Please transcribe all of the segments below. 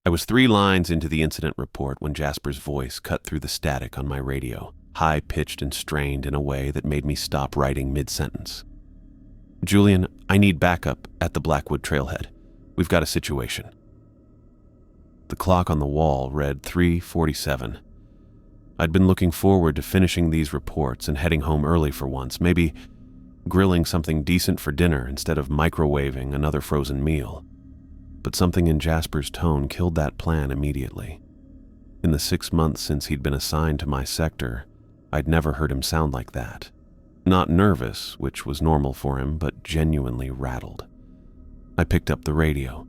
I was 3 lines into the incident report when Jasper's voice cut through the static on my radio, high-pitched and strained in a way that made me stop writing mid-sentence. "Julian, I need backup at the Blackwood trailhead. We've got a situation." The clock on the wall read 3:47. I'd been looking forward to finishing these reports and heading home early for once, maybe grilling something decent for dinner instead of microwaving another frozen meal. But something in Jasper's tone killed that plan immediately. In the 6 months since he'd been assigned to my sector, I'd never heard him sound like that. Not nervous, which was normal for him, but genuinely rattled. I picked up the radio.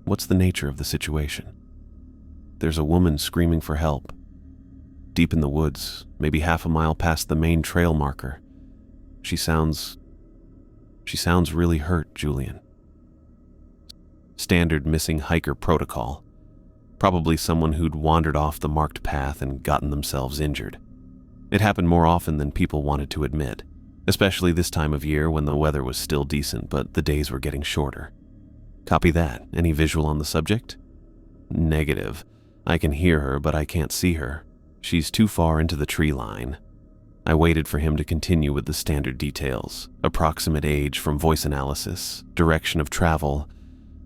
"What's the nature of the situation?" "There's a woman screaming for help. Deep in the woods, maybe half a mile past the main trail marker. She sounds really hurt, Julian." Standard missing hiker protocol. Probably someone who'd wandered off the marked path and gotten themselves injured. It happened more often than people wanted to admit, especially this time of year when the weather was still decent but the days were getting shorter. "Copy that. Any visual on the subject?" "Negative. I can hear her, but I can't see her. She's too far into the tree line." I waited for him to continue with the standard details: approximate age from voice analysis, direction of travel,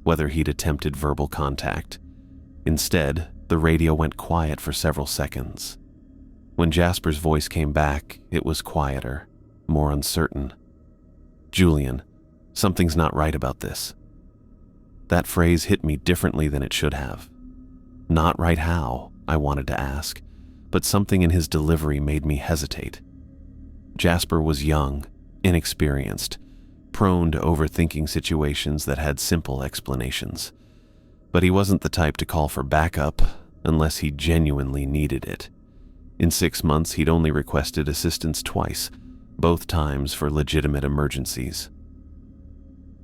whether he'd attempted verbal contact. Instead, the radio went quiet for several seconds. When Jasper's voice came back, it was quieter, more uncertain. "Julian, something's not right about this." That phrase hit me differently than it should have. Not right how, I wanted to ask, but something in his delivery made me hesitate. Jasper was young, inexperienced, prone to overthinking situations that had simple explanations. But he wasn't the type to call for backup unless he genuinely needed it. In 6 months, he'd only requested assistance twice, both times for legitimate emergencies.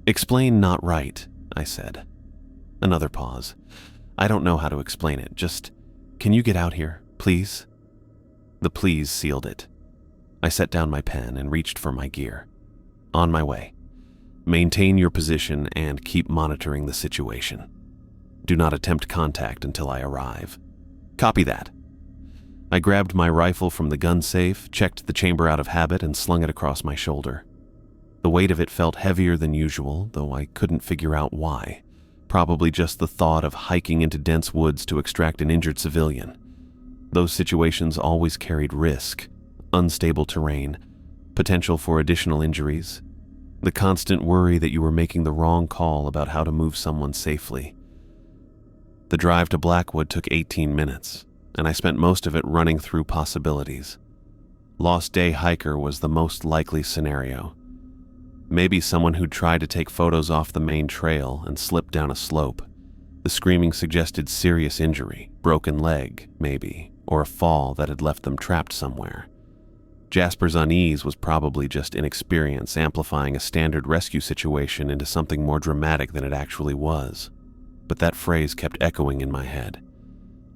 "Explain not right," I said. Another pause. "I don't know how to explain it. Just, can you get out here, please?" The please sealed it. I set down my pen and reached for my gear. "On my way. Maintain your position and keep monitoring the situation. Do not attempt contact until I arrive." "Copy that." I grabbed my rifle from the gun safe, checked the chamber out of habit, and slung it across my shoulder. The weight of it felt heavier than usual, though I couldn't figure out why. Probably just the thought of hiking into dense woods to extract an injured civilian. Those situations always carried risk, unstable terrain, potential for additional injuries, the constant worry that you were making the wrong call about how to move someone safely. The drive to Blackwood took 18 minutes, and I spent most of it running through possibilities. Lost Day hiker was the most likely scenario. Maybe someone who'd tried to take photos off the main trail and slipped down a slope. The screaming suggested serious injury, broken leg, maybe, or a fall that had left them trapped somewhere. Jasper's unease was probably just inexperience amplifying a standard rescue situation into something more dramatic than it actually was. But that phrase kept echoing in my head.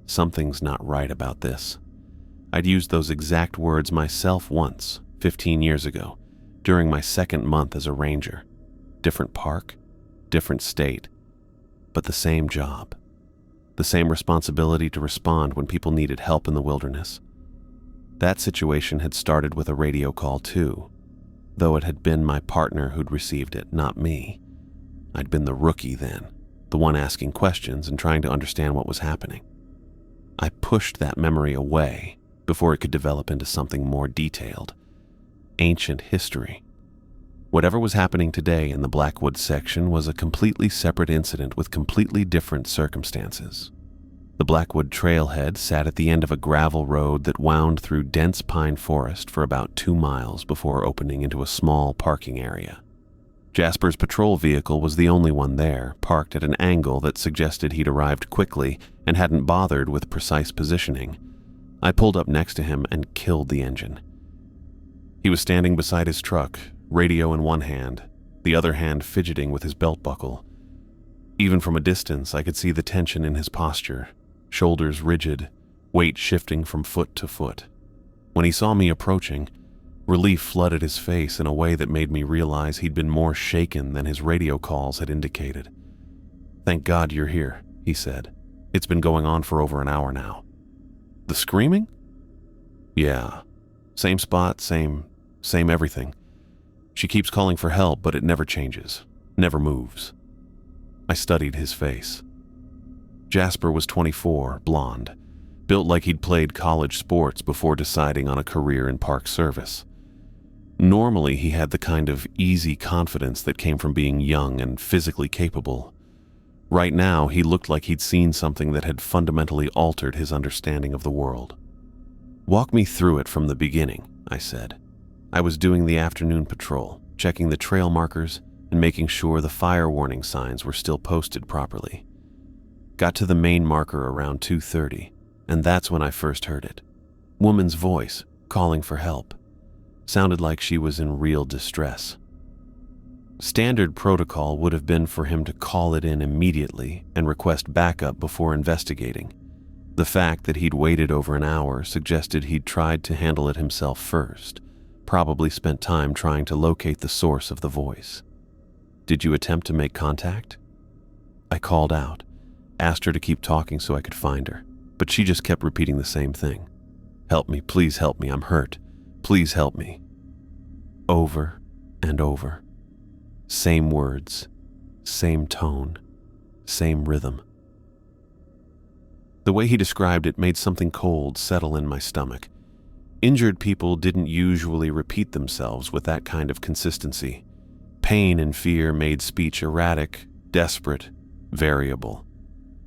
Something's not right about this. I'd used those exact words myself once, 15 years ago, during my 2nd month as a ranger. Different park, different state, but the same job. The same responsibility to respond when people needed help in the wilderness. That situation had started with a radio call too, though it had been my partner who'd received it, not me. I'd been the rookie then, the one asking questions and trying to understand what was happening. I pushed that memory away before it could develop into something more detailed. Ancient history. Whatever was happening today in the Blackwood section was a completely separate incident with completely different circumstances. The Blackwood trailhead sat at the end of a gravel road that wound through dense pine forest for about 2 miles before opening into a small parking area. Jasper's patrol vehicle was the only one there, parked at an angle that suggested he'd arrived quickly and hadn't bothered with precise positioning. I pulled up next to him and killed the engine. He was standing beside his truck, radio in one hand, the other hand fidgeting with his belt buckle. Even from a distance, I could see the tension in his posture, shoulders rigid, weight shifting from foot to foot. When he saw me approaching, relief flooded his face in a way that made me realize he'd been more shaken than his radio calls had indicated. "Thank God you're here," he said. It's been going on for over an hour now. The screaming? Yeah. Same spot, same everything. She keeps calling for help, but it never changes, never moves. I studied his face. Jasper was 24, blonde, built like he'd played college sports before deciding on a career in park service. Normally, he had the kind of easy confidence that came from being young and physically capable. Right now, he looked like he'd seen something that had fundamentally altered his understanding of the world. "Walk me through it from the beginning," I said. I was doing the afternoon patrol, checking the trail markers and making sure the fire warning signs were still posted properly. Got to the main marker around 2:30, and that's when I first heard it. Woman's voice, calling for help. Sounded like she was in real distress. Standard protocol would have been for him to call it in immediately and request backup before investigating. The fact that he'd waited over an hour suggested he'd tried to handle it himself first, probably spent time trying to locate the source of the voice. "Did you attempt to make contact?" I called out, asked her to keep talking so I could find her, but she just kept repeating the same thing. "Help me, please help me, I'm hurt. Please help me." Over and over. Same words, same tone, same rhythm. The way he described it made something cold settle in my stomach. Injured people didn't usually repeat themselves with that kind of consistency. Pain and fear made speech erratic, desperate, variable.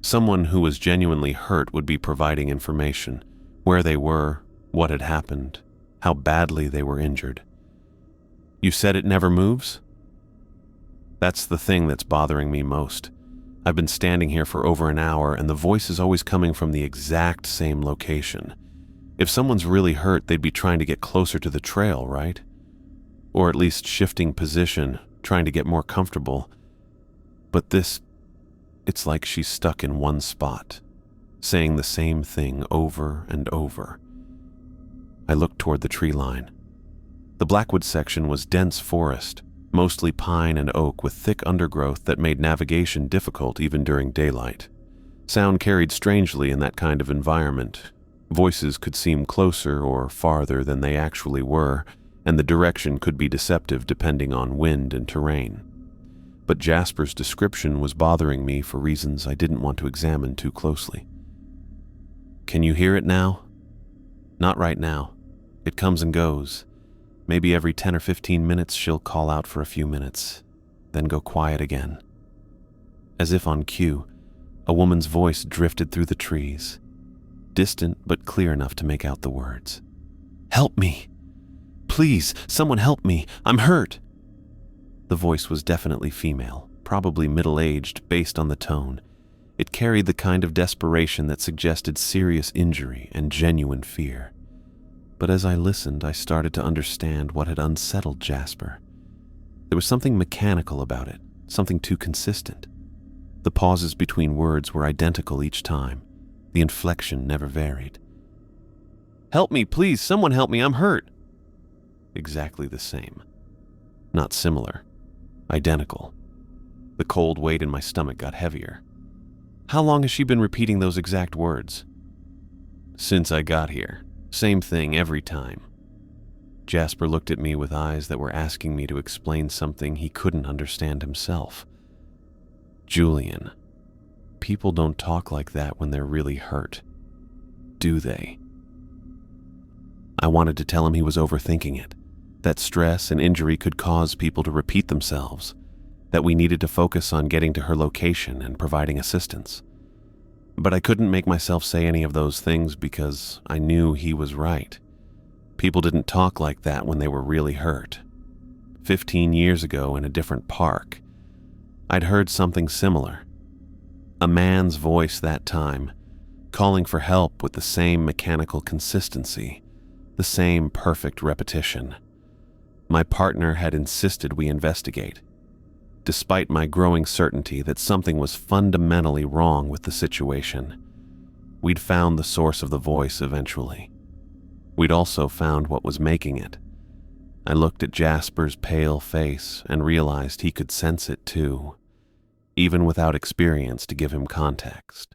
Someone who was genuinely hurt would be providing information, where they were, what had happened, how badly they were injured. "You said it never moves?" That's the thing that's bothering me most. I've been standing here for over an hour and the voice is always coming from the exact same location. If someone's really hurt, they'd be trying to get closer to the trail, right? Or at least shifting position, trying to get more comfortable. But it's like she's stuck in one spot, saying the same thing over and over. I looked toward the tree line. The Blackwood section was dense forest, mostly pine and oak with thick undergrowth that made navigation difficult even during daylight. Sound carried strangely in that kind of environment. Voices could seem closer or farther than they actually were, and the direction could be deceptive depending on wind and terrain. But Jasper's description was bothering me for reasons I didn't want to examine too closely. "Can you hear it now?" "Not right now. It comes and goes. Maybe every 10 or 15 minutes she'll call out for a few minutes, then go quiet again." As if on cue, a woman's voice drifted through the trees, distant but clear enough to make out the words. "Help me! Please, someone help me! I'm hurt!" The voice was definitely female, probably middle-aged based on the tone. It carried the kind of desperation that suggested serious injury and genuine fear. But as I listened, I started to understand what had unsettled Jasper. There was something mechanical about it, something too consistent. The pauses between words were identical each time. The inflection never varied. "Help me, please, someone help me, I'm hurt." Exactly the same. Not similar. Identical. The cold weight in my stomach got heavier. How long has she been repeating those exact words? "Since I got here. Same thing every time." Jasper looked at me with eyes that were asking me to explain something he couldn't understand himself. "Julian, people don't talk like that when they're really hurt, do they?" I wanted to tell him he was overthinking it, that stress and injury could cause people to repeat themselves, that we needed to focus on getting to her location and providing assistance. But I couldn't make myself say any of those things because I knew he was right. People didn't talk like that when they were really hurt. 15 years ago in a different park, I'd heard something similar. A man's voice that time, calling for help with the same mechanical consistency, the same perfect repetition. My partner had insisted we investigate, despite my growing certainty that something was fundamentally wrong with the situation. We'd found the source of the voice eventually. We'd also found what was making it. I looked at Jasper's pale face and realized he could sense it too, even without experience to give him context.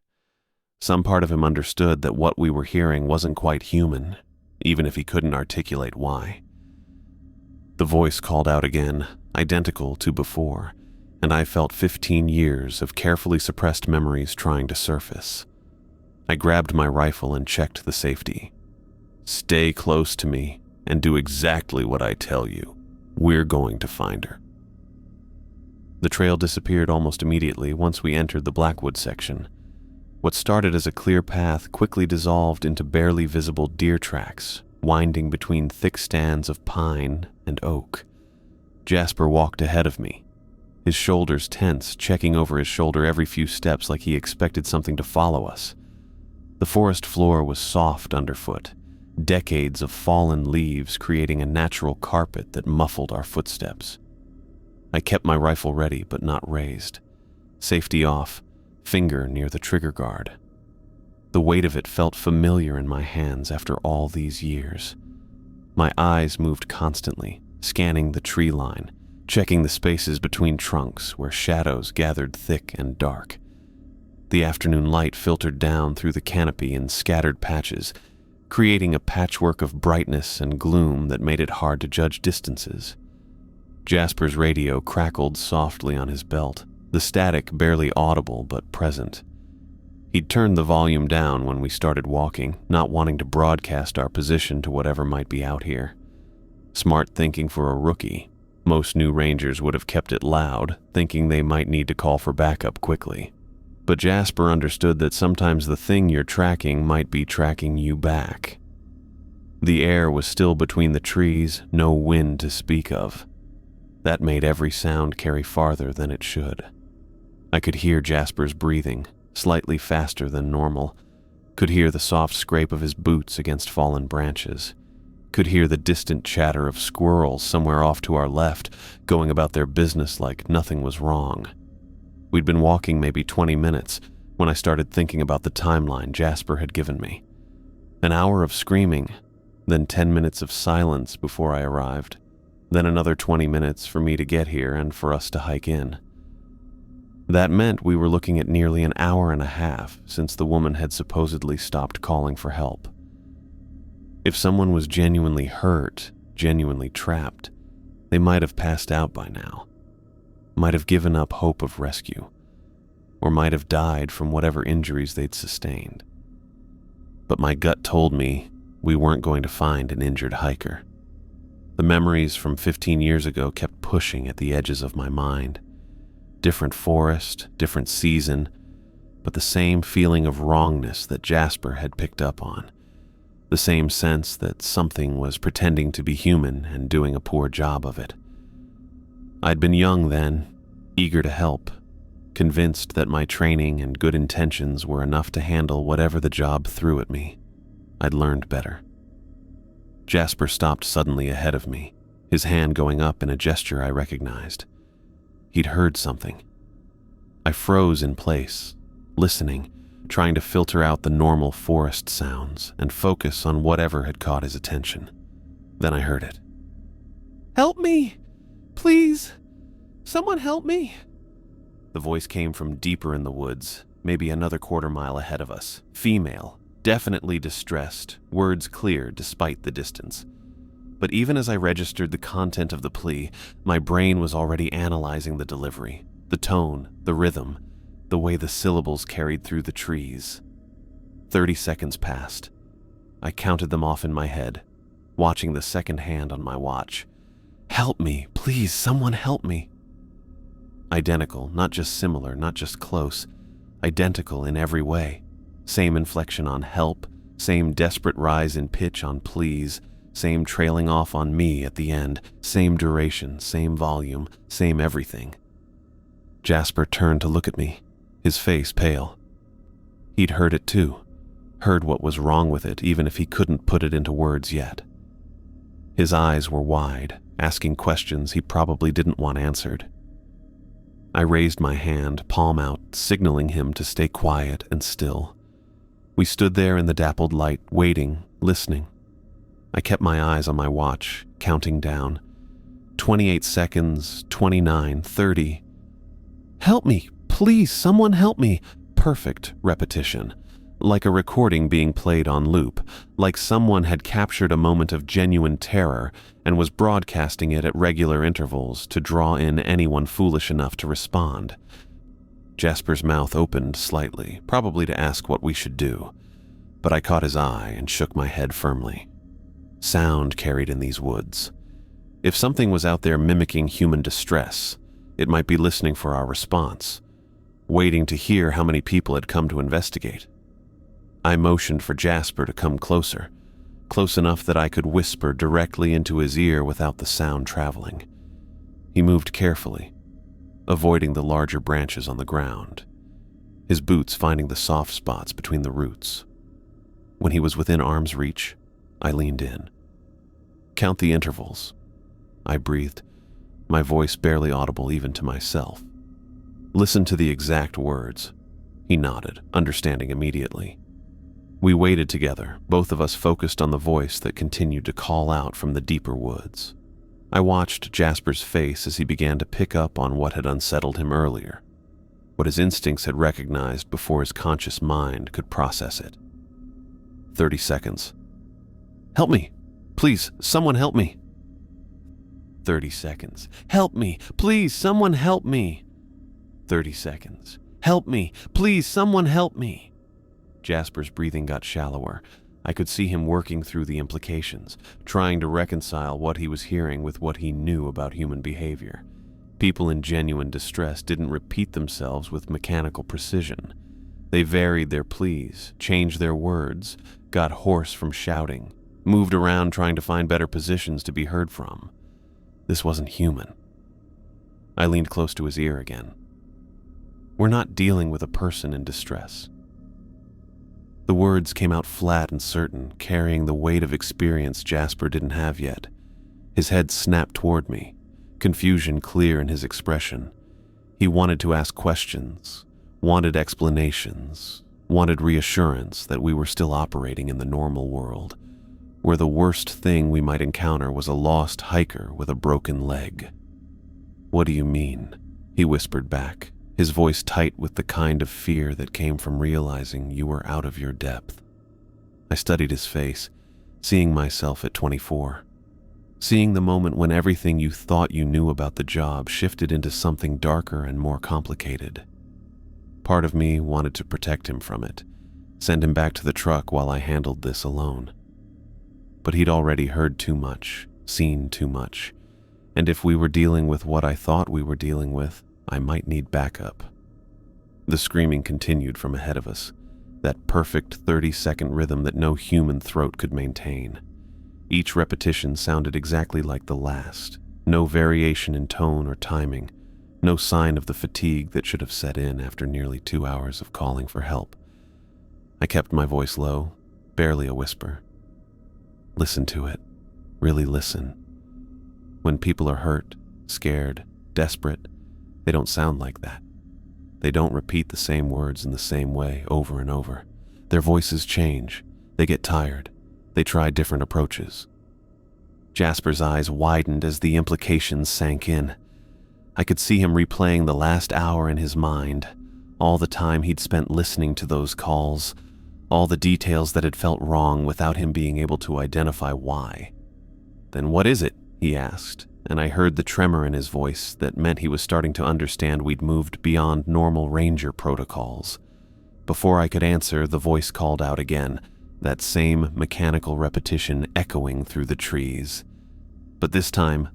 Some part of him understood that what we were hearing wasn't quite human, even if he couldn't articulate why. The voice called out again, identical to before, and I felt 15 years of carefully suppressed memories trying to surface. I grabbed my rifle and checked the safety. "Stay close to me and do exactly what I tell you. We're going to find her." The trail disappeared almost immediately once we entered the Blackwood section. What started as a clear path quickly dissolved into barely visible deer tracks, winding between thick stands of pine and oak. Jasper walked ahead of me, his shoulders tense, checking over his shoulder every few steps like he expected something to follow us. The forest floor was soft underfoot, decades of fallen leaves creating a natural carpet that muffled our footsteps. I kept my rifle ready but not raised, safety off, finger near the trigger guard. The weight of it felt familiar in my hands after all these years. My eyes moved constantly, scanning the tree line, checking the spaces between trunks where shadows gathered thick and dark. The afternoon light filtered down through the canopy in scattered patches, creating a patchwork of brightness and gloom that made it hard to judge distances. Jasper's radio crackled softly on his belt, the static barely audible but present. He'd turned the volume down when we started walking, not wanting to broadcast our position to whatever might be out here. Smart thinking for a rookie. Most new rangers would have kept it loud, thinking they might need to call for backup quickly. But Jasper understood that sometimes the thing you're tracking might be tracking you back. The air was still between the trees, no wind to speak of. That made every sound carry farther than it should. I could hear Jasper's breathing, slightly faster than normal, could hear the soft scrape of his boots against fallen branches, could hear the distant chatter of squirrels somewhere off to our left, going about their business like nothing was wrong. We'd been walking maybe 20 minutes when I started thinking about the timeline Jasper had given me. An hour of screaming, then 10 minutes of silence before I arrived, then another 20 minutes for me to get here and for us to hike in. That meant we were looking at nearly an hour and a half since the woman had supposedly stopped calling for help. If someone was genuinely hurt, genuinely trapped, they might have passed out by now, might have given up hope of rescue, or might have died from whatever injuries they'd sustained. But my gut told me we weren't going to find an injured hiker. The memories from 15 years ago kept pushing at the edges of my mind. Different forest, different season, but the same feeling of wrongness that Jasper had picked up on. The same sense that something was pretending to be human and doing a poor job of it. I'd been young then, eager to help, convinced that my training and good intentions were enough to handle whatever the job threw at me. I'd learned better. Jasper stopped suddenly ahead of me, his hand going up in a gesture I recognized. He'd heard something. I froze in place, listening, trying to filter out the normal forest sounds and focus on whatever had caught his attention. Then I heard it. "Help me! Please! Someone help me!" The voice came from deeper in the woods, maybe another quarter-mile ahead of us. Female, definitely distressed, words clear despite the distance. But even as I registered the content of the plea, my brain was already analyzing the delivery, the tone, the rhythm, the way the syllables carried through the trees. 30 seconds passed. I counted them off in my head, watching the second hand on my watch. "Help me, please, someone help me." Identical, not just similar, not just close. Identical in every way. Same inflection on help, same desperate rise in pitch on please, same trailing off on me at the end, same duration, same volume, same everything. Jasper turned to look at me, his face pale. He'd heard it too, heard what was wrong with it even if he couldn't put it into words yet. His eyes were wide, asking questions he probably didn't want answered. I raised my hand, palm out, signaling him to stay quiet and still. We stood there in the dappled light, waiting, listening. I kept my eyes on my watch, counting down. 28 seconds, 29, 30. "Help me, please, someone help me." Perfect repetition. like a recording being played on loop, like someone had captured a moment of genuine terror and was broadcasting it at regular intervals to draw in anyone foolish enough to respond. Jasper's mouth opened slightly, probably to ask what we should do, but I caught his eye and shook my head firmly. Sound carried in these woods. If something was out there mimicking human distress, it might be listening for our response, waiting to hear how many people had come to investigate. I motioned for Jasper to come closer, close enough that I could whisper directly into his ear without the sound traveling. He moved carefully, avoiding the larger branches on the ground, his boots finding the soft spots between the roots. When he was within arm's reach, I leaned in. "Count the intervals," I breathed, my voice barely audible even to myself. "Listen to the exact words." He nodded, understanding immediately. We waited together, both of us focused on the voice that continued to call out from the deeper woods. I watched Jasper's face as he began to pick up on what had unsettled him earlier, what his instincts had recognized before his conscious mind could process it. 30 seconds. "Help me! Please, someone help me!" 30 seconds. "Help me! Please, someone help me!" 30 seconds. "Help me! Please, someone help me!" Jasper's breathing got shallower. I could see him working through the implications, trying to reconcile what he was hearing with what he knew about human behavior. People in genuine distress didn't repeat themselves with mechanical precision. They varied their pleas, changed their words, got hoarse from shouting, moved around trying to find better positions to be heard from. This wasn't human. I leaned close to his ear again. "We're not dealing with a person in distress." The words came out flat and certain, carrying the weight of experience Jasper didn't have yet. His head snapped toward me, confusion clear in his expression. He wanted to ask questions, wanted explanations, wanted reassurance that we were still operating in the normal world, where the worst thing we might encounter was a lost hiker with a broken leg. "What do you mean?" he whispered back, his voice tight with the kind of fear that came from realizing you were out of your depth. I studied his face, seeing myself at 24. Seeing the moment when everything you thought you knew about the job shifted into something darker and more complicated. Part of me wanted to protect him from it, send him back to the truck while I handled this alone. But he'd already heard too much, seen too much, and if we were dealing with what I thought we were dealing with, I might need backup. The screaming continued from ahead of us, that perfect 30-second rhythm that no human throat could maintain. Each repetition sounded exactly like the last, no variation in tone or timing, no sign of the fatigue that should have set in after nearly 2 hours of calling for help. I kept my voice low, barely a whisper. Listen to it. Really listen. When people are hurt, scared, desperate, they don't sound like that. They don't repeat the same words in the same way over and over. Their voices change. They get tired. They try different approaches. Jasper's eyes widened as the implications sank in. I could see him replaying the last hour in his mind, all the time he'd spent listening to those calls, all the details that had felt wrong without him being able to identify why. "Then what is it?" he asked, and I heard the tremor in his voice that meant he was starting to understand we'd moved beyond normal ranger protocols. Before I could answer, the voice called out again, that same mechanical repetition echoing through the trees. But this time,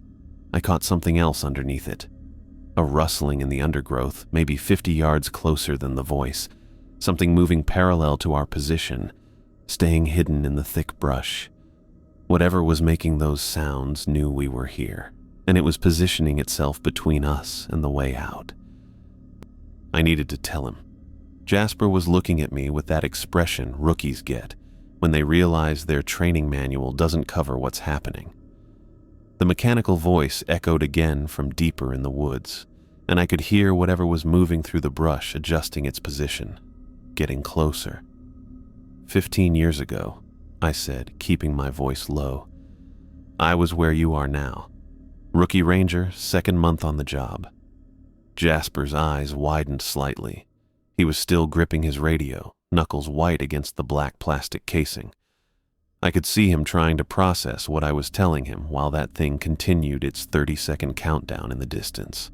I caught something else underneath it. A rustling in the undergrowth, maybe 50 yards closer than the voice, something moving parallel to our position, staying hidden in the thick brush. Whatever was making those sounds knew we were here, and it was positioning itself between us and the way out. I needed to tell him. Jasper was looking at me with that expression rookies get when they realize their training manual doesn't cover what's happening. The mechanical voice echoed again from deeper in the woods, and I could hear whatever was moving through the brush adjusting its position, getting closer. 15 years ago, I said, keeping my voice low, I was where you are now. Rookie ranger, 2nd month on the job. Jasper's eyes widened slightly. He was still gripping his radio, knuckles white against the black plastic casing. I could see him trying to process what I was telling him while that thing continued its 30-second countdown in the distance.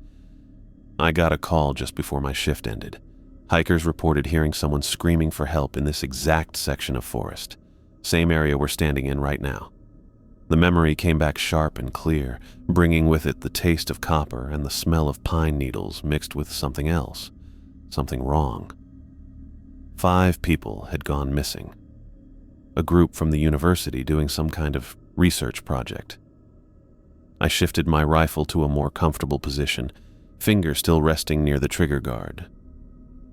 I got a call just before my shift ended. Hikers reported hearing someone screaming for help in this exact section of forest, same area we're standing in right now. The memory came back sharp and clear, bringing with it the taste of copper and the smell of pine needles mixed with something else, something wrong. 5 people had gone missing. A group from the university doing some kind of research project. I shifted my rifle to a more comfortable position, finger still resting near the trigger guard.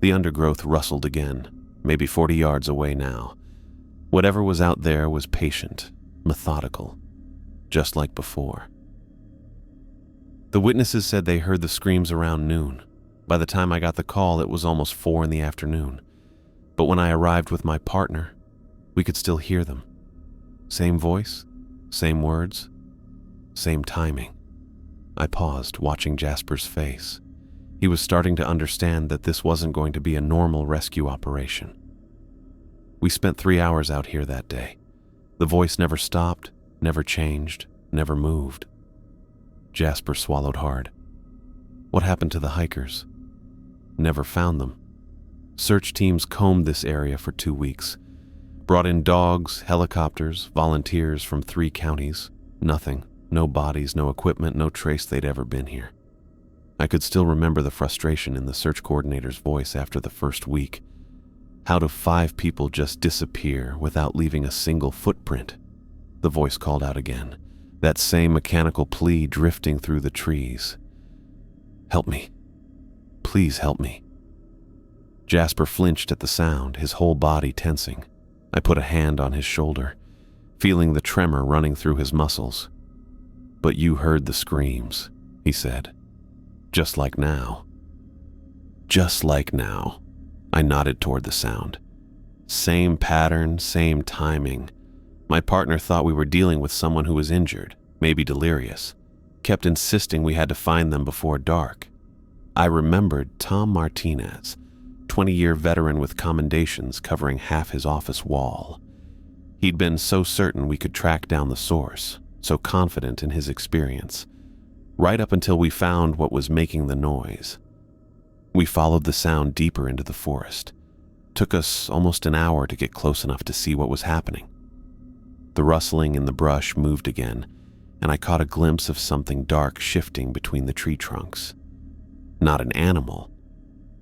The undergrowth rustled again, maybe 40 yards away now. Whatever was out there was patient, methodical, just like before. The witnesses said they heard the screams around noon. By the time I got the call, it was almost 4 in the afternoon. But when I arrived with my partner, we could still hear them. Same voice, same words, same timing. I paused, watching Jasper's face. He was starting to understand that this wasn't going to be a normal rescue operation. We spent 3 hours out here that day. The voice never stopped, never changed, never moved. Jasper swallowed hard. What happened to the hikers? Never found them. Search teams combed this area for 2 weeks. Brought in dogs, helicopters, volunteers from 3 counties. Nothing. No bodies, no equipment, no trace they'd ever been here. I could still remember the frustration in the search coordinator's voice after the first week. How do 5 people just disappear without leaving a single footprint? The voice called out again, that same mechanical plea drifting through the trees. Help me. Please help me. Jasper flinched at the sound, his whole body tensing. I put a hand on his shoulder, feeling the tremor running through his muscles. But you heard the screams, he said. Just like now. Just like now. I nodded toward the sound. Same pattern, same timing. My partner thought we were dealing with someone who was injured, maybe delirious. Kept insisting we had to find them before dark. I remembered Tom Martinez, 20-year veteran with commendations covering half his office wall. He'd been so certain we could track down the source, so confident in his experience, right up until we found what was making the noise. We followed the sound deeper into the forest. Took us almost an hour to get close enough to see what was happening. The rustling in the brush moved again, and I caught a glimpse of something dark shifting between the tree trunks. Not an animal.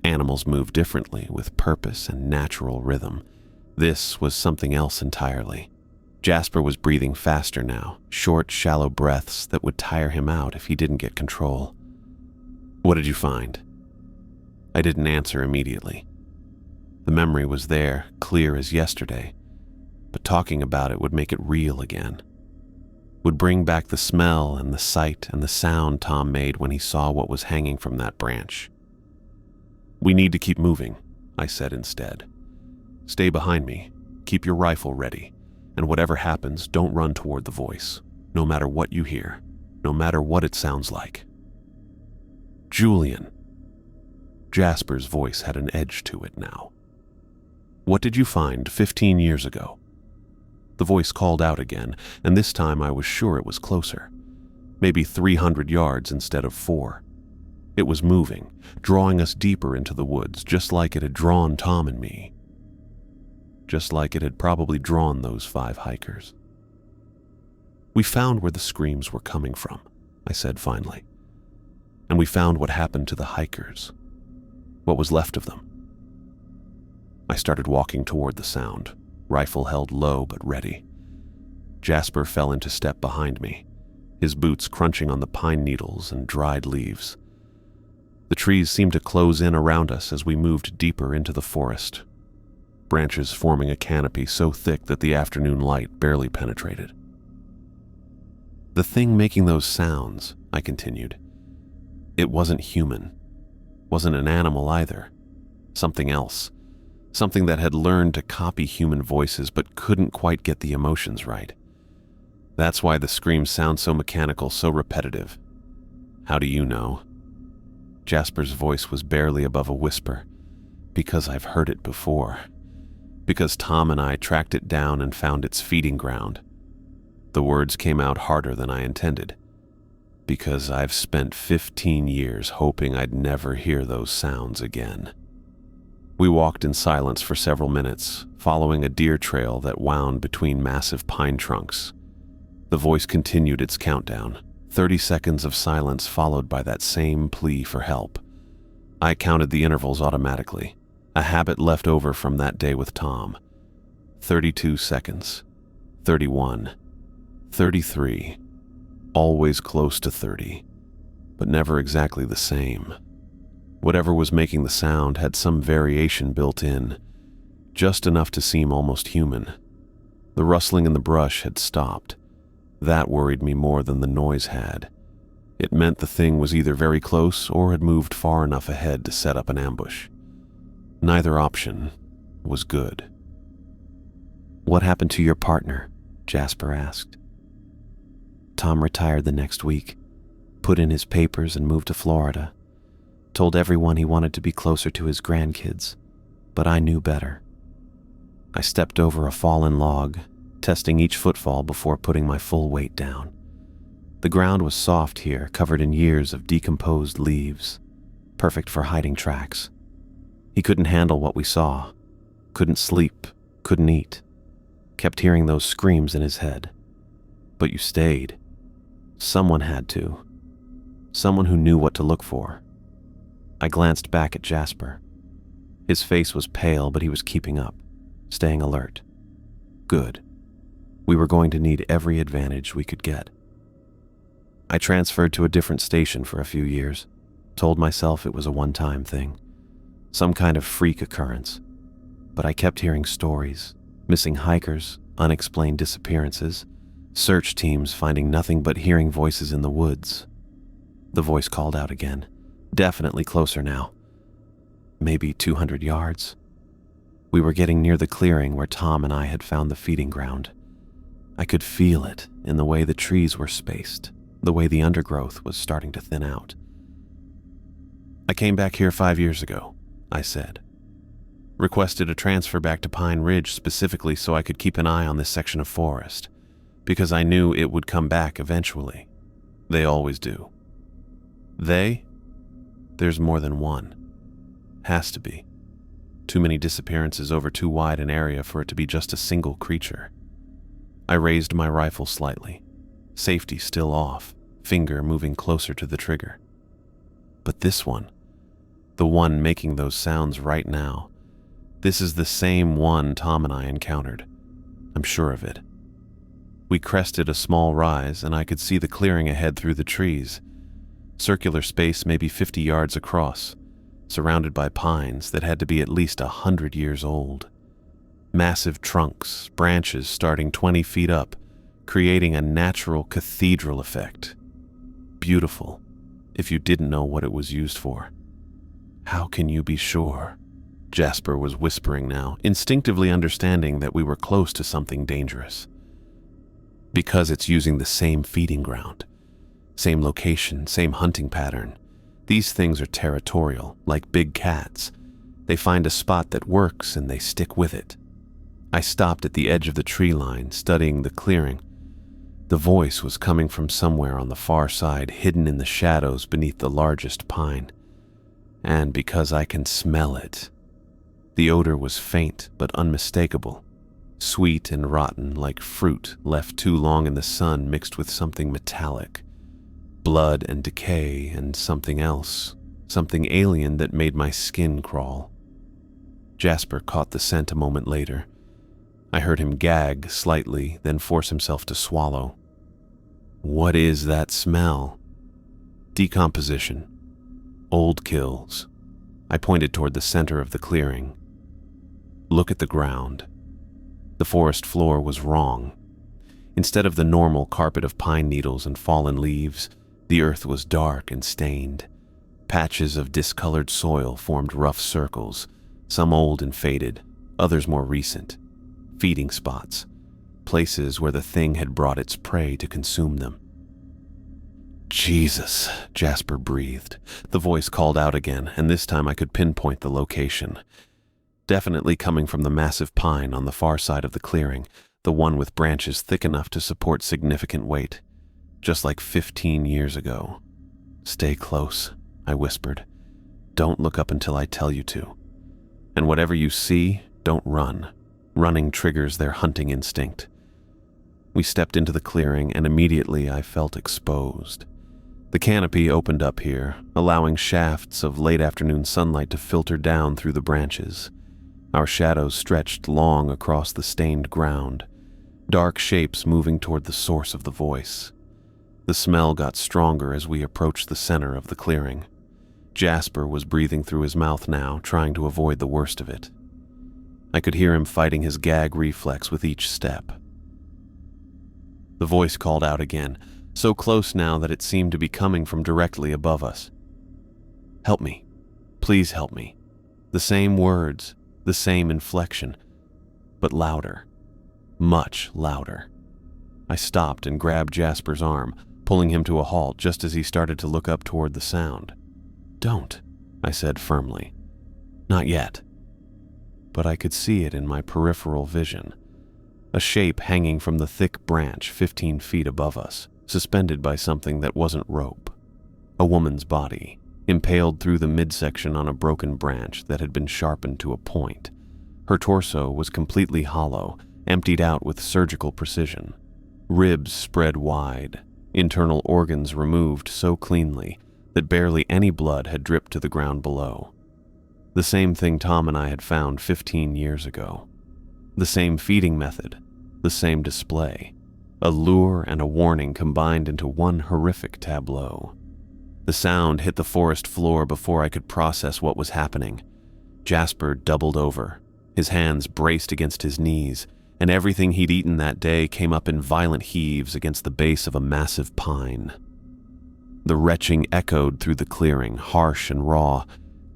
Animals move differently, with purpose and natural rhythm. This was something else entirely. Jasper was breathing faster now, short, shallow breaths that would tire him out if he didn't get control. What did you find? I didn't answer immediately. The memory was there, clear as yesterday, but talking about it would make it real again. Would bring back the smell and the sight and the sound Tom made when he saw what was hanging from that branch. We need to keep moving, I said instead. Stay behind me, keep your rifle ready, and whatever happens, don't run toward the voice, no matter what you hear, no matter what it sounds like. Julian. Jasper's voice had an edge to it now. What did you find 15 years ago? The voice called out again, and this time I was sure it was closer. Maybe 300 yards instead of 4. It was moving, drawing us deeper into the woods, just like it had drawn Tom and me. Just like it had probably drawn those 5 hikers. We found where the screams were coming from, I said finally. And we found what happened to the hikers. What was left of them. I started walking toward the sound, rifle held low but ready. Jasper fell into step behind me, his boots crunching on the pine needles and dried leaves. The trees seemed to close in around us as we moved deeper into the forest, branches forming a canopy so thick that the afternoon light barely penetrated. The thing making those sounds, I continued, it wasn't human, wasn't an animal either, something else. Something that had learned to copy human voices but couldn't quite get the emotions right. That's why the screams sound so mechanical, so repetitive. How do you know? Jasper's voice was barely above a whisper. Because I've heard it before. because Tom and I tracked it down and found its feeding ground. The words came out harder than I intended, because I've spent 15 years hoping I'd never hear those sounds again. We walked in silence for several minutes, following a deer trail that wound between massive pine trunks. The voice continued its countdown, 30 seconds of silence followed by that same plea for help. I counted the intervals automatically, a habit left over from that day with Tom. 32 seconds, 31, 33, always close to 30, but never exactly the same. Whatever was making the sound had some variation built in, just enough to seem almost human. The rustling in the brush had stopped. That worried me more than the noise had. It meant the thing was either very close or had moved far enough ahead to set up an ambush. Neither option was good. "What happened to your partner?" Jasper asked. "Tom retired the next week, put in his papers and moved to Florida. Told everyone he wanted to be closer to his grandkids, but I knew better. I stepped over a fallen log, testing each footfall before putting my full weight down. The ground was soft here, covered in years of decomposed leaves, perfect for hiding tracks. He couldn't handle what we saw, couldn't sleep, couldn't eat, kept hearing those screams in his head. But you stayed. Someone had to. Someone who knew what to look for." I glanced back at Jasper. His face was pale, but he was keeping up, staying alert. Good. We were going to need every advantage we could get. I transferred to a different station for a few years, told myself it was a one-time thing, some kind of freak occurrence. But I kept hearing stories, missing hikers, unexplained disappearances, search teams finding nothing but hearing voices in the woods. The voice called out again, definitely closer now. Maybe 200 yards. We were getting near the clearing where Tom and I had found the feeding ground. I could feel it in the way the trees were spaced, the way the undergrowth was starting to thin out. "I came back here 5 years ago," I said. "Requested a transfer back to Pine Ridge specifically so I could keep an eye on this section of forest, because I knew it would come back eventually. They always do." "They?" There's more than one. Has to be. Too many disappearances over too wide an area for it to be just a single creature. I raised my rifle slightly, safety still off, finger moving closer to the trigger. But this one, the one making those sounds right now, this is the same one Tom and I encountered. I'm sure of it. We crested a small rise, and I could see the clearing ahead through the trees. Circular space maybe 50 yards across, surrounded by pines that had to be at least 100 years old. Massive trunks, branches starting 20 feet up, creating a natural cathedral effect. Beautiful, if you didn't know what it was used for. "How can you be sure?" Jasper was whispering now, instinctively understanding that we were close to something dangerous. "Because it's using the same feeding ground. Same location, same hunting pattern. These things are territorial, like big cats. They find a spot that works and they stick with it." I stopped at the edge of the tree line, studying the clearing. The voice was coming from somewhere on the far side, hidden in the shadows beneath the largest pine. And because I can smell it. The odor was faint but unmistakable, sweet and rotten like fruit left too long in the sun mixed with something metallic. Blood and decay and something else, something alien that made my skin crawl. Jasper caught the scent a moment later. I heard him gag slightly, then force himself to swallow. "What is that smell?" "Decomposition. Old kills." I pointed toward the center of the clearing. "Look at the ground." The forest floor was wrong. Instead of the normal carpet of pine needles and fallen leaves, the earth was dark and stained. Patches of discolored soil formed rough circles, some old and faded, others more recent. Feeding spots, places where the thing had brought its prey to consume them. "Jesus," Jasper breathed. The voice called out again, and this time I could pinpoint the location. definitely coming from the massive pine on the far side of the clearing, the one with branches thick enough to support significant weight, just like 15 years ago. "Stay close," I whispered. "Don't look up until I tell you to. And whatever you see, don't run. Running triggers their hunting instinct." We stepped into the clearing, and immediately I felt exposed. The canopy opened up here, allowing shafts of late afternoon sunlight to filter down through the branches. Our shadows stretched long across the stained ground, dark shapes moving toward the source of the voice. The smell got stronger as we approached the center of the clearing. Jasper was breathing through his mouth now, trying to avoid the worst of it. I could hear him fighting his gag reflex with each step. The voice called out again, so close now that it seemed to be coming from directly above us. "Help me. Please help me." The same words, the same inflection, but louder. Much louder. I stopped and grabbed Jasper's arm, pulling him to a halt just as he started to look up toward the sound. "Don't," I said firmly. "Not yet." But I could see it in my peripheral vision. A shape hanging from the thick branch 15 feet above us, suspended by something that wasn't rope. A woman's body, impaled through the midsection on a broken branch that had been sharpened to a point. Her torso was completely hollow, emptied out with surgical precision. Ribs spread wide, internal organs removed so cleanly that barely any blood had dripped to the ground below. The same thing Tom and I had found 15 years ago. The same feeding method, the same display. A lure and a warning combined into one horrific tableau. The sound hit the forest floor before I could process what was happening. Jasper doubled over. His hands braced against his knees, and everything he'd eaten that day came up in violent heaves against the base of a massive pine. The retching echoed through the clearing, harsh and raw,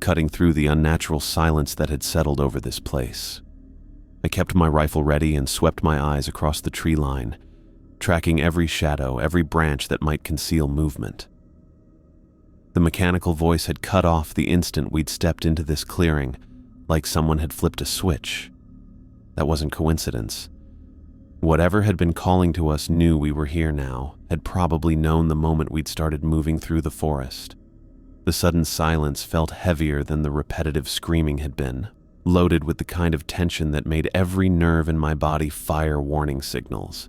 cutting through the unnatural silence that had settled over this place. I kept my rifle ready and swept my eyes across the tree line, tracking every shadow, every branch that might conceal movement. The mechanical voice had cut off the instant we'd stepped into this clearing, like someone had flipped a switch. That wasn't coincidence. Whatever had been calling to us knew we were here now, had probably known the moment we'd started moving through the forest. The sudden silence felt heavier than the repetitive screaming had been, loaded with the kind of tension that made every nerve in my body fire warning signals.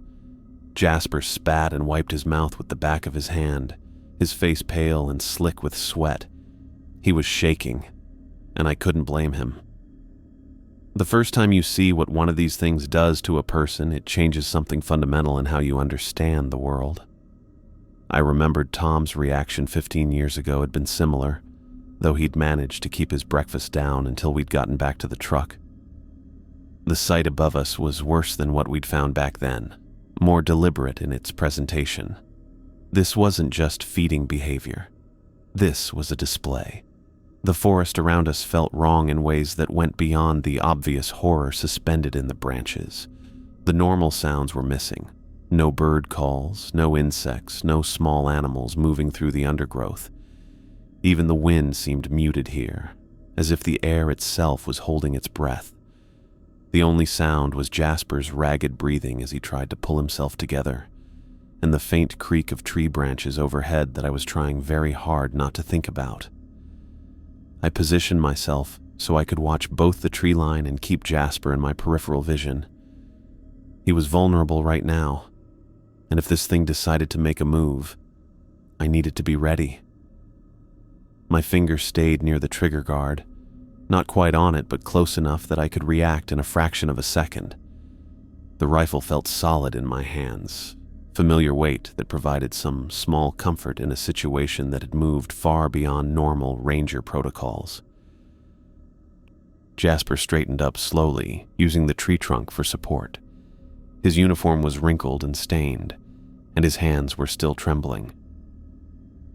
Jasper spat and wiped his mouth with the back of his hand, his face pale and slick with sweat. He was shaking, and I couldn't blame him. The first time you see what one of these things does to a person, it changes something fundamental in how you understand the world. I remembered Tom's reaction 15 years ago had been similar, though he'd managed to keep his breakfast down until we'd gotten back to the truck. The sight above us was worse than what we'd found back then, more deliberate in its presentation. This wasn't just feeding behavior. This was a display. The forest around us felt wrong in ways that went beyond the obvious horror suspended in the branches. The normal sounds were missing. No bird calls, no insects, no small animals moving through the undergrowth. Even the wind seemed muted here, as if the air itself was holding its breath. The only sound was Jasper's ragged breathing as he tried to pull himself together, and the faint creak of tree branches overhead that I was trying very hard not to think about. I positioned myself so I could watch both the tree line and keep Jasper in my peripheral vision. He was vulnerable right now, and if this thing decided to make a move, I needed to be ready. My finger stayed near the trigger guard, not quite on it, but close enough that I could react in a fraction of a second. The rifle felt solid in my hands, familiar weight that provided some small comfort in a situation that had moved far beyond normal ranger protocols. Jasper straightened up slowly, using the tree trunk for support. His uniform was wrinkled and stained, and his hands were still trembling.